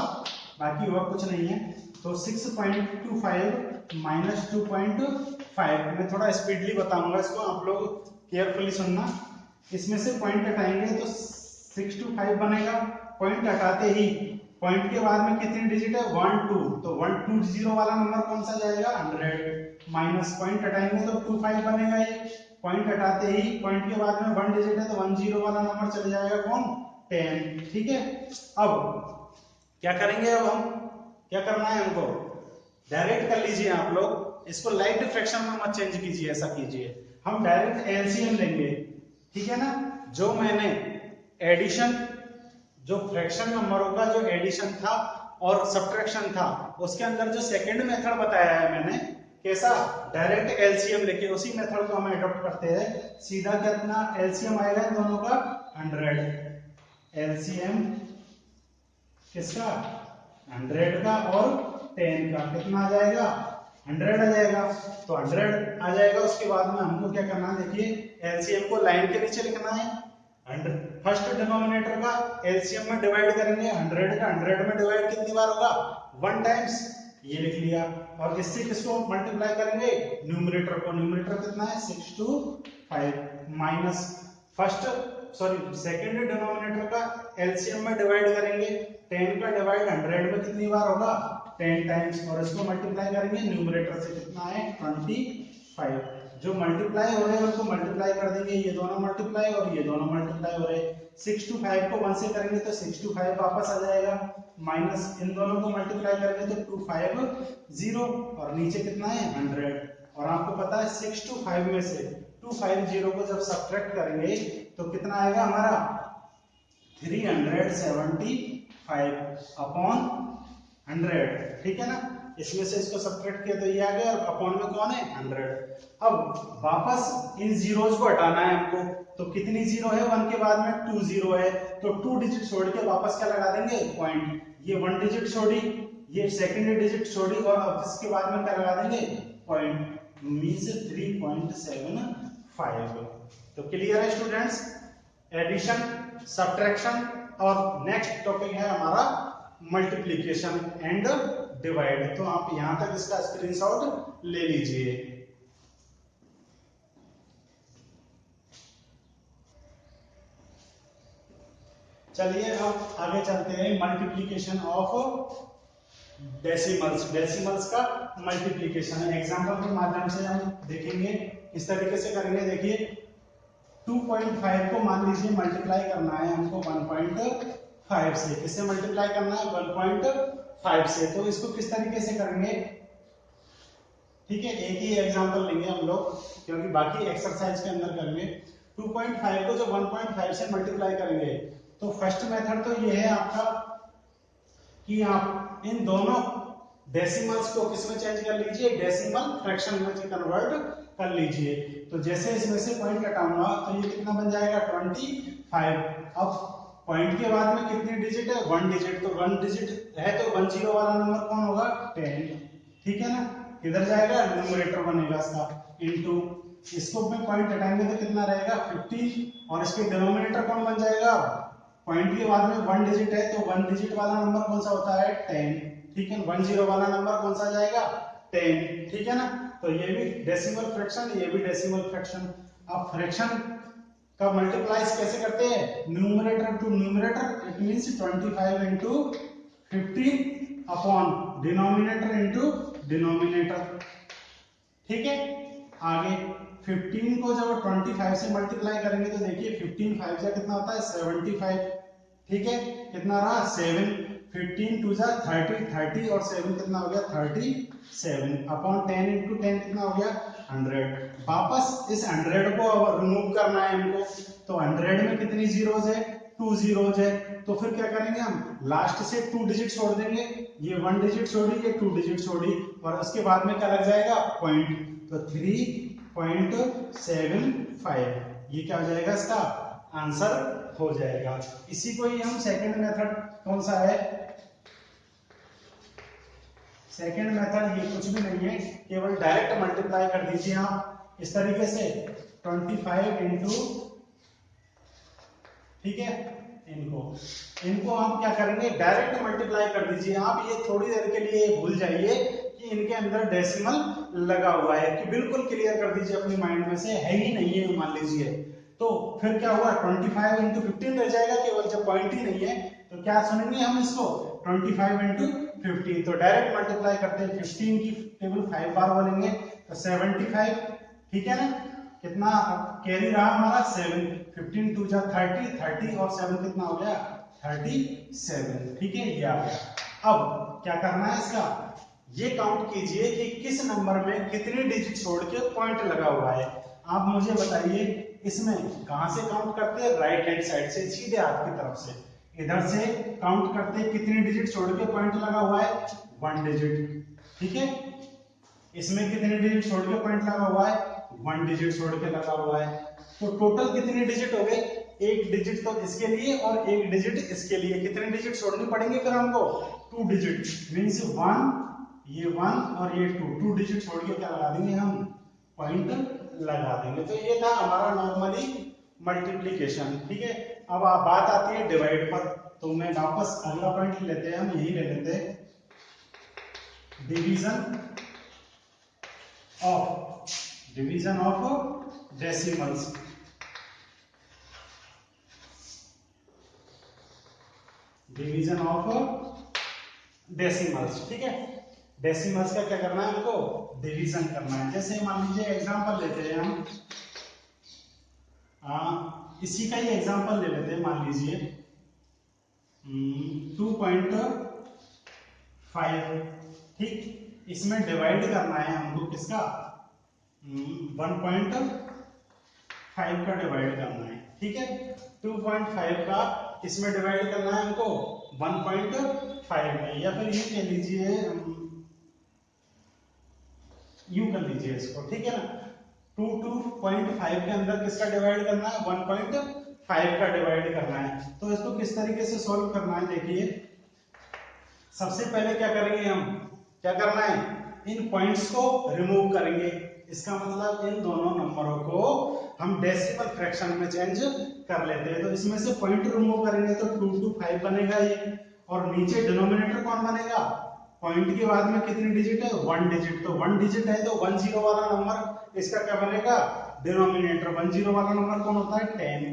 A: बाकी और कुछ नहीं है। तो 6.25 माइनस 2.5, मैं थोड़ा स्पीडली बताऊंगा इसको, आप लोग केयरफुली सुनना। इसमें से पॉइंट हटाएंगे तो 6 to 5 बनेगा। पॉइंट हटाते ही पॉइंट के बाद में कितने डिजिट है 1 2, तो 1 2 0 वाला नंबर कौन सा जाएगा 100, माइनस पॉइंट हटाएंगे तो 25 बनेगा। ये पॉइंट हटाते ही पॉइंट के बाद में 1 डिजिट है तो 1 0 वाला नंबर चले जाएगा कौन 10। ठीक है, अब क्या करेंगे, अब हम क्या करना है हमको डायरेक्ट कर लीजिए आप लोग, इसको लाइट फ्रैक्शन में मत चेंज कीजिए, ऐसा कीजिए हम डायरेक्ट एलसीएम लेंगे। ठीक है ना, जो मैंने एडिशन जो फ्रैक्शन नंबरों का जो एडिशन था और सब्ट्रैक्शन था उसके अंदर जो सेकंड मेथड बताया है मैंने, कैसा डायरेक्ट एलसीएम लेके उसी मेथड को हम अडॉप्ट करते हैं। सीधा कितना एलसीएम आएगा इन दोनों का 100, एलसीएम किसका 100 का और 10 का कितना आ जाएगा 100 आ जाएगा। तो 100 आ जाएगा, उसके बाद में हमको क्या करना है, देखिए एलसीएम को लाइन के नीचे लिखना है। फर्स्ट डिनोमिनेटर का एलसीएम में डिवाइड करेंगे, 100 का 100 में डिवाइड कितनी बार होगा 1 टाइम्स, ये लिख लिया। और इससे किसको मल्टीप्लाई करेंगे न्यूमरेटर को, न्यूमरेटर कितना है 6 to 5 माइनस सेकंड डिनोमिनेटर का एलसीएम में डिवाइड करेंगे, 10 का डिवाइड 100 में कितनी बार होगा 10 टाइम्स, और इसको मल्टीप्लाई करेंगे न्यूमरेटर से, कितना है 25। जो मल्टीप्लाई हो रहे हैं उनको मल्टीप्लाई कर देंगे, ये दोनों मल्टीप्लाई और ये दोनों मल्टीप्लाई हो रहे हैं। 6 to 5 को 1 से करेंगे तो 6 to 5 वापस आ जाएगा, माइनस इन दोनों को मल्टीप्लाई करेंगे तो 2 5 0 और नीचे कितना है 100। और आपको पता है 6 to 5 में से 250 को जब सब्ट्रैक्ट करेंगे तो कितना आएगा हमारा 375 अपॉन 100। ठीक है ना, इसमें से इसको सब्ट्रैक्ट किया तो ये आ गया, और अपॉन में कौन है 100। अब वापस इन जीरोज को हटाना है हमको, तो कितनी जीरो है 1 के बाद में 2 जीरो है, तो 2 डिजिट छोड़ के वापस क्या लगा देंगे पॉइंट, ये 1 डिजिट छोड़ी, ये सेकंड डिजिट छोड़ी, और अब इसके बाद में क्या लगा देंगे पॉइंट, मींस 3.75। तो क्लियर है स्टूडेंट्स, एडिशन सब्ट्रैक्शन, और नेक्स्ट टॉपिक है हमारा मल्टीप्लिकेशन एंड डिवाइड। तो आप यहां तक इसका स्क्रीनशॉट ले लीजिए। चलिए अब आगे चलते हैं, मल्टीप्लिकेशन ऑफ डेसिमल्स, डेसिमल्स का मल्टीप्लिकेशन एग्जांपल के माध्यम से हम देखेंगे किस तरीके से करेंगे। देखिए 2.5 को मान लीजिए मल्टीप्लाई करना है हमको 1.5 से, किससे मल्टीप्लाई करना है 1.5 से, तो इसको किस तरीके से करेंगे। ठीक है, एक ही एग्जांपल लेंगे हम लोग क्योंकि बाकी एक्सरसाइज के अंदर करेंगे। 2.5 को जब 1.5 से मल्टीप्लाई करेंगे तो फर्स्ट मेथड तो ये है आपका कि आप इन दोनों डेसिमल्स को किसमें चेंज कर लीजिए, डेसिमल फ्रैक्शन में कन्वर्ट कर लीजिए। तो जैसे इसमें से पॉइंट हटाऊंगा तो ये कितना बन जाएगा 25। अब पॉइंट के बाद में कितने डिजिट है 1 डिजिट, तो 1 डिजिट है तो 1 0 वाला नंबर कौन होगा 10। ठीक है ना, किधर जाएगा न्यूमरेटर बनेगा इसका, इनटू इसको में पॉइंट हटाएंगे तो कितना रहेगा 50, और इसके डिनोमिनेटर कौन बन जाएगा, पॉइंट के बाद में 1 डिजिट है तो 1 डिजिट वाला नंबर कौन सा होता है 10। ठीक है, 1 0 वाला नंबर कौन सा जाएगा 10। ठीक है ना, तो ये भी डेसिमल फ्रैक्शन, ये भी डेसिमल फ्रैक्शन। अब फ्रैक्शन का मल्टीप्लाइज कैसे करते हैं, numerator to numerator, it means 25 into 15 upon denominator into denominator. ठीक है, आगे 15 को जब 25 से मल्टीप्लाई करेंगे तो देखिए 15 5 जा कितना होता है 75। ठीक है, कितना रहा 7, 15 2 जा 30, 30 और 7 कितना हो गया 37 अपॉन 10 into 10 कितना हो गया 100। वापस इस 100 को रिमूव करना है हमको, तो 100 में कितनी जीरोज है 2 जीरोज है, तो फिर क्या करेंगे हम लास्ट से 2 डिजिट छोड़ देंगे, ये 1 डिजिट छोड़ी ये 2 डिजिट छोड़ी, और उसके बाद में क्या लग जाएगा पॉइंट, तो 3.75 ये क्या हो जाएगा इसका आंसर हो जाएगा। इसी को ही हम सेकंड मेथड कौन सा है, सेकंड मेथड ये कुछ भी नहीं है, केवल डायरेक्ट मल्टीप्लाई कर दीजिए आप इस तरीके से 25 into, ठीक है, इनको आप क्या करेंगे डायरेक्ट मल्टीप्लाई कर दीजिए आप। ये थोड़ी देर के लिए भूल जाइए कि इनके अंदर डेसिमल लगा हुआ है, कि बिल्कुल क्लियर कर दीजिए अपने माइंड में से, है ही नहीं है मान लीजिए, तो फिर क्या हुआ 25 into 15 रह जाएगा केवल, जब पॉइंट ही नहीं है तो क्या सुनेंगे हम इसको 25 इंटू 15, तो डायरेक्ट मल्टीप्लाई करते हैं। 15 की टेबल 5 बार बोलेंगे तो 75, ठीक है ना। कितना कैरी रहा हमारा 7, 15 2 जा 30, 30 और 7 कितना हो गया 37, ठीक है, ये आ गया। अब क्या करना है इसका, ये काउंट कीजिए कि किस नंबर में कितने डिजिट छोड़ के पॉइंट लगा हुआ है। आप मुझे बताइए इसमें कहां से काउंट करते हैं, राइट हैंड साइड से, सीधे आपकी तरफ से इधर से काउंट करते हैं। कितने डिजिट छोड़ के पॉइंट लगा हुआ है 1 डिजिट, ठीक है। इसमें कितने डिजिट छोड़ के पॉइंट लगा हुआ है 1 डिजिट छोड़ के लगा हुआ है। तो टोटल कितने डिजिट हो गए, 1 डिजिट तो इसके लिए और 1 डिजिट इसके लिए। कितने डिजिट छोड़ने पड़ेंगे फिर हमको 2 डिजिट, मींस 1, ये 1 और ये 2 डिजिट छोड़ के क्या लगा देंगे हम, पॉइंट लगा देंगे। तो ये था हमारा नॉर्मली मल्टीप्लिकेशन, ठीक है। अब बात आती है डिवाइड पर, तो मैं वापस अगला पॉइंट लेते हैं, हम यही ले लेते हैं, division of decimals. Division of decimals, ठीक है। डेसिमल्स का क्या करना है हमको, डिवीजन करना है। जैसे मान लीजिए एग्जांपल लेते हैं हम, इसी का ही एग्जांपल ले लेते हैं, मान लीजिए 2.5, ठीक। इसमें डिवाइड करना है हमको किसका, 1.5 का डिवाइड करना है, ठीक है। 2.5 का इसमें डिवाइड करना है हमको 1.5 में, या फिर ये कह लीजिए, यूं कर लीजिए इसको, ठीक है ना। 2.5 के अंदर किसका डिवाइड करना है, 1.5 का डिवाइड करना है। तो इसको किस तरीके से सॉल्व करना है, देखिए सबसे पहले क्या करेंगे हम, क्या करना है, इन पॉइंट्स को रिमूव करेंगे। इसका मतलब इन दोनों नंबरों को हम डेसिमल फ्रैक्शन में चेंज कर लेते हैं। तो इसमें से पॉइंट रिमूव करेंगे तो 2 to 5 बनेगा ये, और नीचे डिनोमिनेटर कौन बनेगा, पॉइंट के बाद में कितनी डिजिट है 1 डिजिट, तो 1 डिजिट है तो 10 वाला नंबर इसका क्या बनेगा, डिनोमिनेटर। 10 वाला नंबर कौन होता है 10,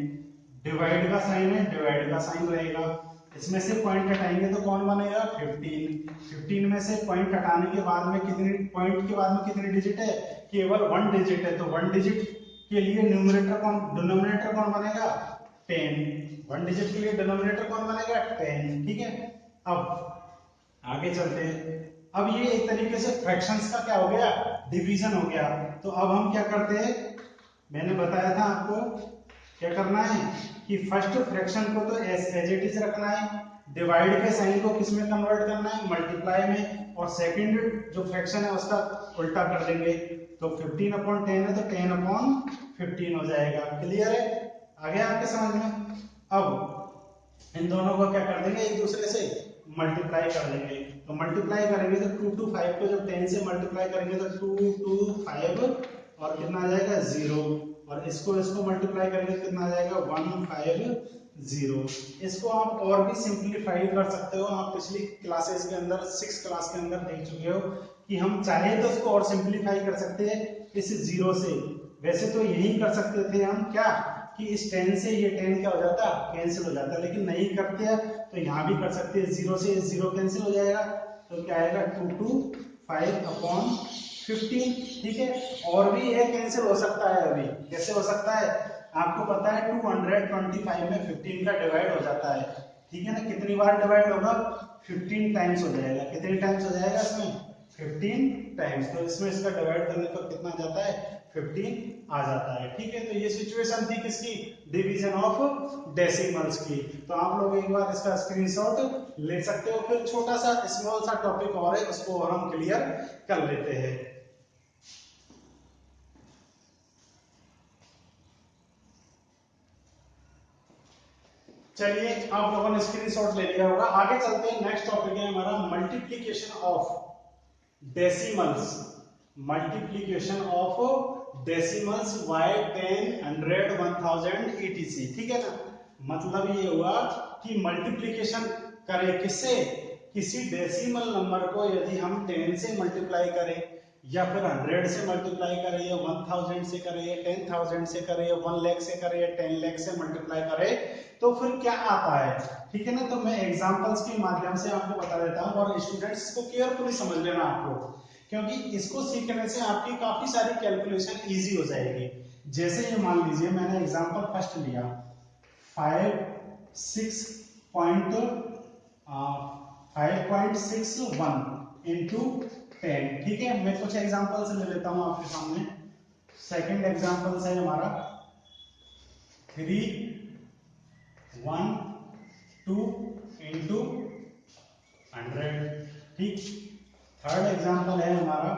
A: डिवाइड का साइन है, डिवाइड का साइन रहेगा। इसमें से पॉइंट हटाएंगे तो कौन बनेगा 15, 15 में से पॉइंट हटाने के बाद में कितनी, पॉइंट के बाद में कितनी डिजिट है, केवल 1 डिजिट है, तो 1 डिजिट के लिए न्यूमरेटर कौन, डिनोमिनेटर कौन बनेगा 10, 1 डिजिट के लिए डिनोमिनेटर कौन बनेगा 10, ठीक है। अब आगे चलते हैं। अब ये एक तरीके से फ्रैक्शंस का क्या हो गया, डिवीजन हो गया। तो अब हम क्या करते हैं, मैंने बताया था आपको क्या करना है कि फर्स्ट फ्रैक्शन को तो एज इट इज रखना है, डिवाइड के साइन को किस में कन्वर्ट करना है, मल्टीप्लाई में, और सेकंड जो फ्रैक्शन है उसका उल्टा कर देंगे। तो 15/10 है तो 10/15 हो जाएगा। क्लियर है, आ गया आपके समझ में। अब इन दोनों को क्या कर देंगे, एक दूसरे से मल्टीप्लाई कर देंगे। तो मल्टीप्लाई करेंगे तो 2 to 5 को जब 10 से मल्टीप्लाई करेंगे तो 2 to 5 और कितना आ जाएगा 0, और इसको मल्टीप्लाई करेंगे तो कितना आ जाएगा 150। इसको आप और भी सिंपलीफाई कर सकते हो। आप पिछली क्लासेस के अंदर 6 क्लास के अंदर देख चुके हो कि हम चाहे तो इसको और सिंपलीफाई कर सकते हैं इस 0 से। वैसे तो यही कर सकते थे हम क्या कि इस 10 से ये 10 क्या हो जाता कैंसिल हो जाता, लेकिन नहीं करते हैं तो यहाँ भी कर सकते हैं, 0 से 0 कैंसिल हो जाएगा तो क्या आएगा 2 to 5/15, ठीक है। और भी ये कैंसिल हो सकता है, अभी कैसे हो सकता है आपको पता है 225 में 15 का डिवाइड हो जाता है, ठीक है ना। कितनी बार डिवाइड होगा 15 टाइम्स हो जाएगा। कितने टाइम्स हो जाएगा इसमें 15 टाइम्स, तो इसमें इसका डिवाइड करने पर कितना जाता है 15 आ जाता है, ठीक है। तो ये सिचुएशन थी किसकी, डिवीजन ऑफ डेसिमल्स की। तो आप लोग एक बार इसका स्क्रीनशॉट ले सकते हो। फिर छोटा सा स्मॉल सा टॉपिक और है, उसको और हम क्लियर कर लेते हैं। चलिए आप लोगों ने स्क्रीनशॉट ले लिया होगा। आगे चलते हैं, नेक्स्ट टॉपिक है हमारा multiplication of decimals. Multiplication of decimals by 10, 100, 1000 etc, ठीक है ना। मतलब ये हुआ कि मल्टीप्लीकेशन करें किससे, किसी डेसिमल नंबर को यदि हम 10 से मल्टीप्लाई करें या फिर 100 से मल्टीप्लाई करे, या 1000 से करे, या 10,000 से करे, या 1 लाख से करे, या 10 लाख से मल्टीप्लाई करे, तो फिर क्या आता है, ठीक है ना। तो मैं एग्जांपल्स के माध्यम से आपको बता देता हूँ, और स्टूडेंट्स इसको केयरफुली समझ लेना आप लोग, क्योंकि इसको सीखने से आपकी काफी सारी कैलकुलेशन इजी हो जाएगी। जैसे ये मान लीजिए मैंने एग्जांपल फर्स्ट लिया 5.61 इंटू 10, ठीक है। मैं कुछ एग्जांपल्स ले लेता हूं आपके सामने। सेकंड एग्जांपल है हमारा 312 इंटू 100, ठीक। थर्ड एग्जांपल है हमारा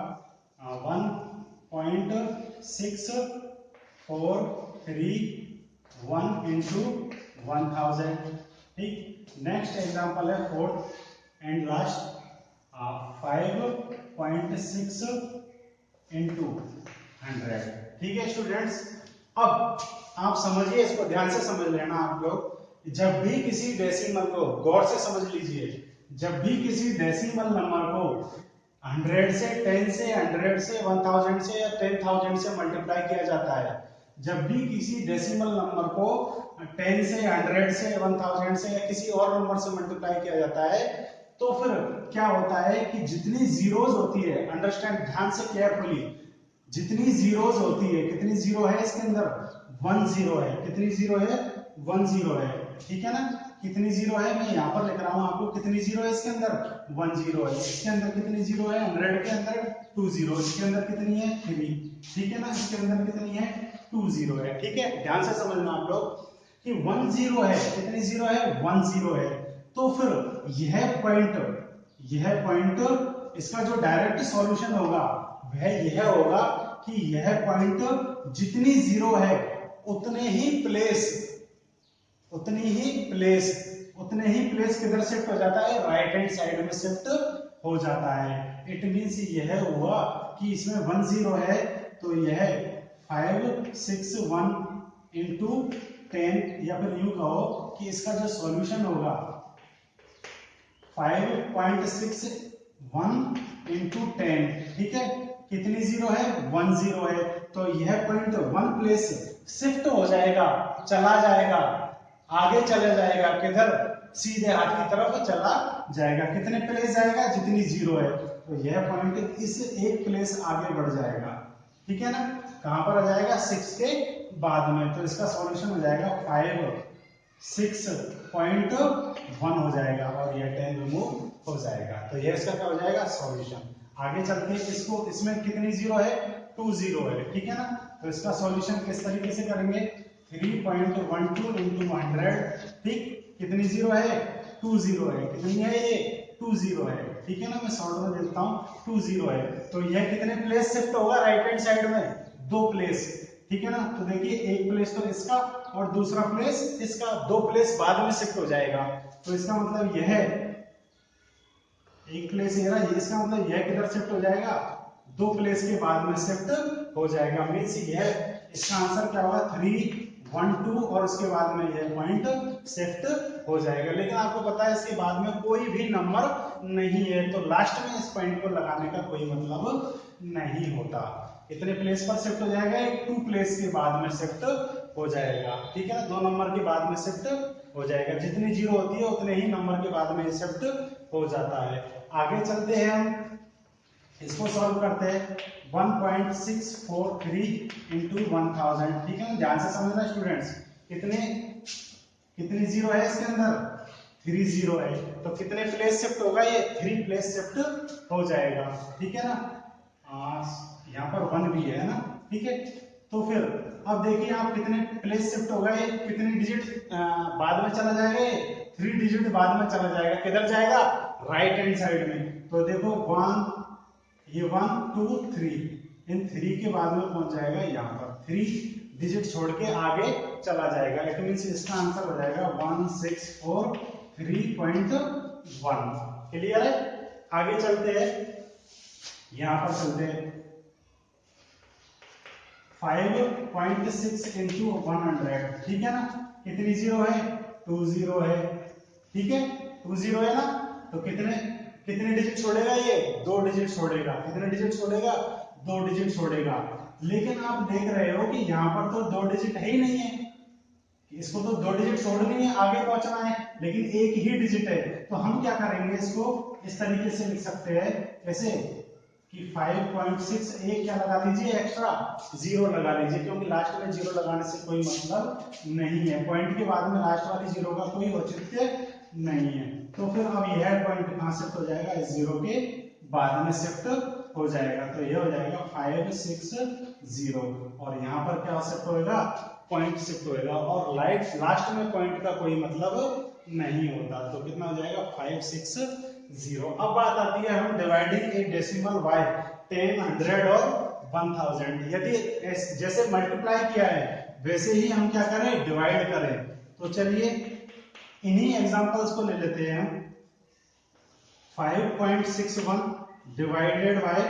A: 1.6431 इंटू 1000, ठीक। नेक्स्ट एग्जांपल है फोर्थ एंड लास्ट 5.6 इंटू 100, ठीक है स्टूडेंट्स। अब आप समझिए, इसको ध्यान से समझ लेना आप लोग। जब भी किसी डेसिमल को, गौर से समझ लीजिए, जब भी किसी डेसिमल नंबर को 100 से, 10 से, 100 से, 1000 से या 10,000 से मल्टीप्लाई किया जाता है, जब भी किसी डेसिमल नंबर को 10 से, 100 से, 1000 से या किसी और नंबर से मल्टीप्लाई किया जाता है, तो फिर क्या होता है कि जितनी जीरोज होती है, अंडरस्टैंड ध्यान से केयरफुली, जितनी जीरोज होती है, कितनी जीरो है इसके अंदर, 1 जीरो है। कितनी जीरो है, 1 जीरो है, ठीक है ना। कितनी जीरो है, मैं यहाँ पर लिख रहा हूँ आपको, कितनी जीरो है इसके अंदर, 1 जीरो है। इसके अंदर कितनी जीरो है, 100 के अंदर 2 जीरो, इसके अंदर कितनी है 3, ठीक है ना। इसके अंदर कितनी है 2 जीरो है, ठीक है। ध्यान से समझना आप लोग कि 1 जीरो है, कितनी जीरो है, 1 जीरो है। तो फिर यह पॉइंट इसका जो डायरेक्ट सॉल्यूशन होगा वह यह होगा कि यह पॉइंट जितनी जीरो है उतने ही प्लेस किधर शिफ्ट हो जाता है, राइट हैंड साइड में शिफ्ट हो जाता है। इट मींस यह हुआ कि इसमें 1 जीरो है, तो यह 561 इंटू 10, या फिर यूं कहो कि इसका जो सॉल्यूशन होगा 5.61 इंटू 10, ठीक है। कितनी जीरो है, 1 जीरो है, तो यह पॉइंट 1 प्लेस शिफ्ट हो जाएगा, चला जाएगा, आगे चले जाएगा, किधर, सीधे हाथ की तरफ चला जाएगा। कितने प्लेस जाएगा, जितनी जीरो है, तो यह पॉइंट इस एक प्लेस आगे बढ़ जाएगा, ठीक है ना। कहां पर आ जाएगा, 6 के बाद में, तो इसका सॉल्यूशन हो जाएगा 5.6.1 हो जाएगा, और यह 10 रिमूव हो जाएगा। तो यह इसका क्या हो जाएगा, सॉल्यूशन। आगे चलते हैं, इसको, इसमें कितनी जीरो है, 2 जीरो है, ठीक है ना। तो इसका सॉल्यूशन किस तरीके से करेंगे, 3.12 इंटू 100, ठीक। कितनी जीरो है, 2 जीरो है, कितनी है ये, 2 जीरो है, ठीक है ना। मैं शॉर्ट में देता हूं, 2 जीरो है, तो यह कितने प्लेस शिफ्ट होगा, राइट हैंड साइड में 2 प्लेस, ठीक है ना। तो देखिए एक प्लेस तो इसका और दूसरा प्लेस इसका, 2 प्लेस बाद में शिफ्ट हो जाएगा। तो इसका मतलब यह है, एक प्लेस ये रहा, इसका मतलब यह किधर शिफ्ट हो जाएगा, 2 प्लेस के बाद में शिफ्ट हो जाएगा। मींस यह, इसका आंसर क्या होगा, 312, और उसके बाद में यह पॉइंट शिफ्ट हो जाएगा। लेकिन आपको पता है इसके बाद में कोई भी नंबर नहीं है, तो लास्ट में इस पॉइंट को लगाने का कोई मतलब नहीं होता। इतने प्लेस पर शिफ्ट हो जाएगा, 2 प्लेस के बाद में शिफ्ट हो जाएगा, ठीक है ना। 2 नंबर के बाद में शिफ्ट हो जाएगा, जितनी जीरो होती है उतने ही नंबर के बाद में शिफ्ट हो जाता है। आगे चलते हैं, हम इसको सॉल्व करते हैं। 1.643 इंटू 1000, ठीक है ना। ध्यान से समझना स्टूडेंट्स, कितनी जीरो है इसके अंदर, 3 जीरो है, तो कितने प्लेस शिफ्ट होगा, ये 3 प्लेस शिफ्ट हो जाएगा, ठीक है ना। यहाँ पर 1 भी है ना, ठीक है। तो फिर अब देखिए आप, कितने प्लेस शिफ्ट होगा, ये कितनी डिजिट बाद में चला जाएगा, ये 3 डिजिट बाद में चला जाएगा, किधर जाएगा, राइट हैंड साइड में। तो देखो 1, ये 1 2 3, इन 3 के बाद में पहुंच जाएगा यहाँ पर, 3 डिजिट छोड़ के आगे चला जाएगा। इट मींस इसका आंसर हो जाएगा 1643.1। क्लियर है। आगे चलते हैं, यहां पर चलते हैं 5.6 इंटू 100, ठीक है ना। कितनी जीरो है, 2 जीरो है, ठीक है, 2 जीरो है ना। तो कितने डिजिट छोड़ेगा, ये 2 डिजिट छोड़ेगा। कितने डिजिट छोड़ेगा, 2 डिजिट छोड़ेगा। लेकिन आप देख रहे हो कि यहाँ पर तो 2 डिजिट है ही नहीं है, इसको तो 2 डिजिट छोड़नी है, आगे पहुंचना है, लेकिन एक ही डिजिट है। तो हम क्या करेंगे, इसको इस तरीके से लिख सकते हैं, कैसे कि 5.6 क्या लगा लीजिए, एक्स्ट्रा 0 लगा लीजिए, क्योंकि लास्ट में 0 लगाने से कोई मतलब नहीं है, पॉइंट के बाद में लास्ट वाली 0 का कोई औचित्य नहीं है। तो फिर अब यह पॉइंट कहां शिफ्ट हो जाएगा, इस 0 के बाद में शिफ्ट हो जाएगा। तो यह हो जाएगा 560 और यहाँ पर क्या शिफ्ट होएगा, पॉइंट शिफ्ट होएगा, और लास्ट में पॉइंट का कोई मतलब नहीं होता। तो कितना हो जाएगा 560। अब बात आती है हम डिवाइडिंग ए डेसिमल बाय 10, 100 और 1000। यदि जैसे मल्टीप्लाई किया है वैसे ही हम क्या करें, डिवाइड करें। तो चलिए इन्हीं एग्जांपल्स को ले लेते हैं हम। 5.61 डिवाइडेड बाय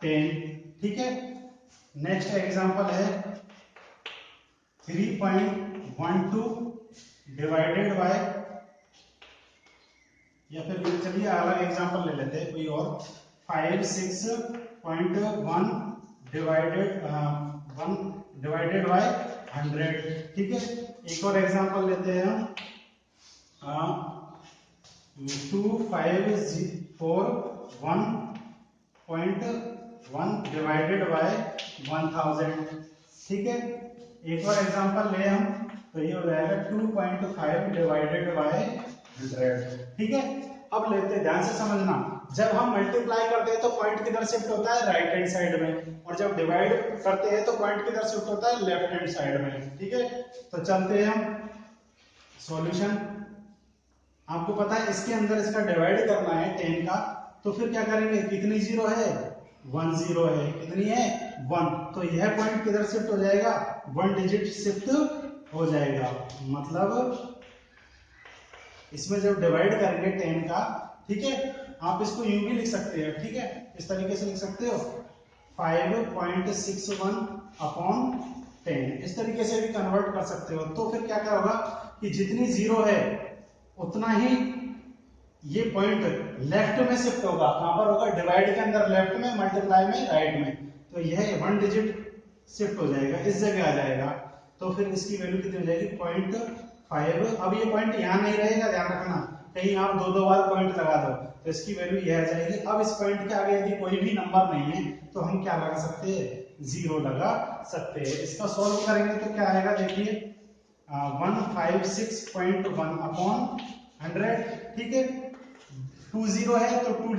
A: 10, ठीक है। नेक्स्ट एग्जांपल है 3.12 डिवाइडेड बाय, या फिर चलिए अलग एग्जांपल ले लेते हैं कोई और, 56.1 डिवाइडेड बाय 100, ठीक है। एक और एग्जांपल लेते हैं हम 2541.1 डिवाइडेड बाय 1000, ठीक है। एक और एग्जांपल ले हम, तो ये हो जाएगा 2.5 डिवाइडेड बाय 100, ठीक है। अब लेते हैं, ध्यान से समझना, जब हम मल्टीप्लाई करते हैं तो पॉइंट किधर शिफ्ट होता है, राइट हैंड साइड में, और जब डिवाइड करते हैं तो पॉइंट किधर शिफ्ट होता है, लेफ्ट हैंड साइड में, ठीक है। तो चलते हैं हम सॉल्यूशन। आपको पता है इसके अंदर इसका डिवाइड करना है 10 का, तो फिर क्या करेंगे, कितनी 0 है, 1 0 है, कितनी है 1, तो यह पॉइंट किधर शिफ्ट हो जाएगा, 1 डिजिट शिफ्ट हो जाएगा। मतलब इसमें जब डिवाइड करेंगे 10 का, ठीक है, आप इसको यूं भी लिख सकते हैं, ठीक है, इस तरीके से लिख सकते हो 5.61 अपॉन 10, इस तरीके से भी कन्वर्ट कर सकते हो। तो फिर क्या क्या होगा कि जितनी 0 है उतना ही ये पॉइंट लेफ्ट में शिफ्ट होगा। कहां पर होगा, डिवाइड के अंदर लेफ्ट में, मल्टीप्लाई में राइट में, तो यह 1 डिजिट शिफ्ट हो जाएगा, इस जगह आ जाएगा। तो फिर इसकी वैल्यू कितनी हो जाएगी, 0.5। अब ये पॉइंट यहां नहीं रहेगा, ध्यान रखना, कहीं आप दो बार पॉइंट लगा दो तो इसकी वैल्यू यह आ जाएगी। अब इस पॉइंट के आगे यदि कोई भी नंबर नहीं है तो हम क्या लगा सकते हैं, 0 लगा सकते हैं। इसका सॉल्व करेंगे तो क्या आएगा, देखिए 156.1 अपॉन 100, ठीक है। 2 0 है तो 2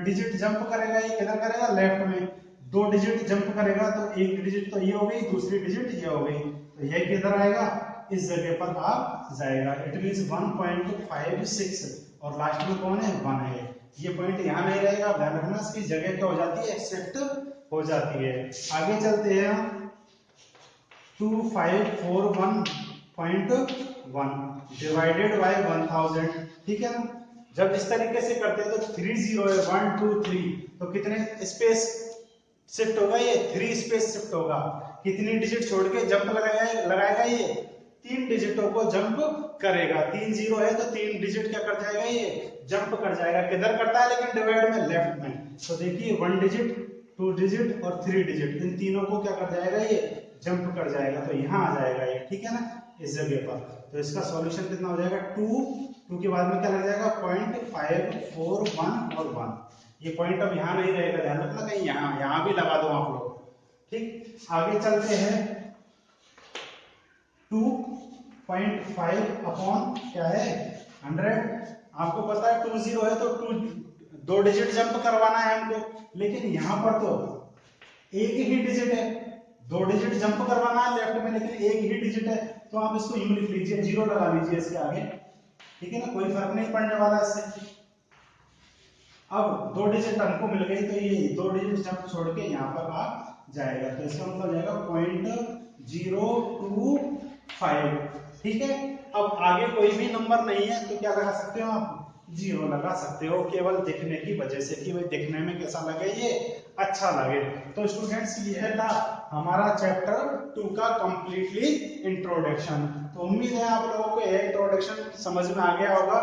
A: डिजिट जंप करेगा, ये किधर करेगा, लेफ्ट में। 2 डिजिट जंप करेगा तो एक डिजिट तो ये हो गई, दूसरी डिजिट ये हो गई, तो ये किधर आएगा, इस जगह पर आ जाएगा। इट मींस 1.56 और लास्ट में कौन है, 1 है। ये पॉइंट यहाँ नहीं रहेगा, ध्यान रखना, इसकी जगह क्या हो जाती है, शिफ्ट हो जाती है। आगे चलते हैं हम 2541.1 डिवाइडेड बाय 1000, ठीक है ना। जब इस तरीके से करते हैं तो 3 0 है, 1 2 3, तो कितने स्पेस शिफ्ट होगा, ये 3 स्पेस शिफ्ट होगा। कितनी डिजिट छोड़ के जंप लगाएगा, ये 3 डिजिटों को जंप करेगा। 3 0 है तो 3 डिजिट क्या कर जाएगा, ये जंप कर जाएगा। किधर करता है लेकिन, डिवाइड में, लेफ्ट में। तो देखिए 1 डिजिट, 2 डिजिट और 3 डिजिट, इन तीनों को क्या कर जाएगा, ये जंप कर जाएगा, तो यहाँ आ जाएगा ये, ठीक है ना, इस जगह पर। तो इसका सॉल्यूशन कितना हो जाएगा, 2 के बाद में क्या लग जाएगा, 0.541 और 1। ये पॉइंट अब यहाँ नहीं रहेगा, ध्यान रखना, कहीं यहाँ भी लगा दो आप लोग, ठीक। आगे चलते हैं 2.5 अपॉन क्या है, 100। आपको पता है 2 0 है तो 2 डिजिट जंप करवाना है हमको, लेकिन यहाँ पर तो एक ही डिजिट है, 2 डिजिट जंप करवाना है लेफ्ट में, लेकिन एक ही डिजिट है। तो आप इसको यूं लिख लीजिए, 0 लगा लीजिए इसके आगे, ठीक है ना, कोई फर्क नहीं पड़ने वाला इससे। अब 2 डिजिट हमको मिल गई, तो ये 2 डिजिट जंप छोड़ के यहाँ पर आ जाएगा, तो इसका मतलब हो जाएगा 0.025, ठीक है। अब आगे कोई भी नंबर नहीं है तो क्या लगा सकते हो आप, 0 लगा सकते हो, केवल दिखने की वजह से कि भाई दिखने में कैसा लगे, ये अच्छा लगे। तो स्टूडेंट्स ये था हमारा चैप्टर 2 का कंप्लीटली इंट्रोडक्शन। तो उम्मीद है आप लोगों को यह इंट्रोडक्शन समझ में आ गया होगा।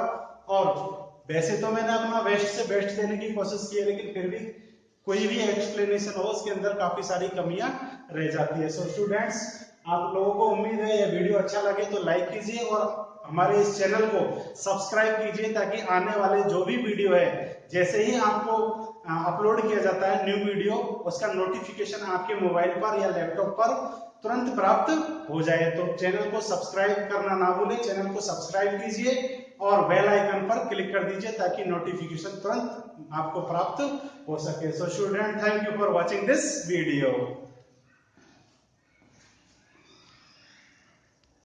A: और वैसे तो मैंने अपना बेस्ट से बेस्ट देने की कोशिश की है, लेकिन फिर भी कोई भी एक्सप्लेनेशन हो उसके अंदर काफी सारी कमियां रह जाती है। सो स्टूडेंट्स, आप लोगों को उम्मीद है यह वीडियो अच्छा लगे तो लाइक कीजिए और हमारे इस चैनल को सब्सक्राइब कीजिए, ताकि आने वाले जो भी वीडियो है जैसे ही आपको अपलोड किया जाता है न्यू वीडियो, उसका नोटिफिकेशन आपके मोबाइल पर या लैपटॉप पर तुरंत प्राप्त हो जाए। तो चैनल को सब्सक्राइब करना ना भूलें, चैनल को सब्सक्राइब कीजिए और बेल आइकन पर क्लिक कर दीजिए ताकि नोटिफिकेशन तुरंत आपको प्राप्त हो सके। So student, thank you for watching this video.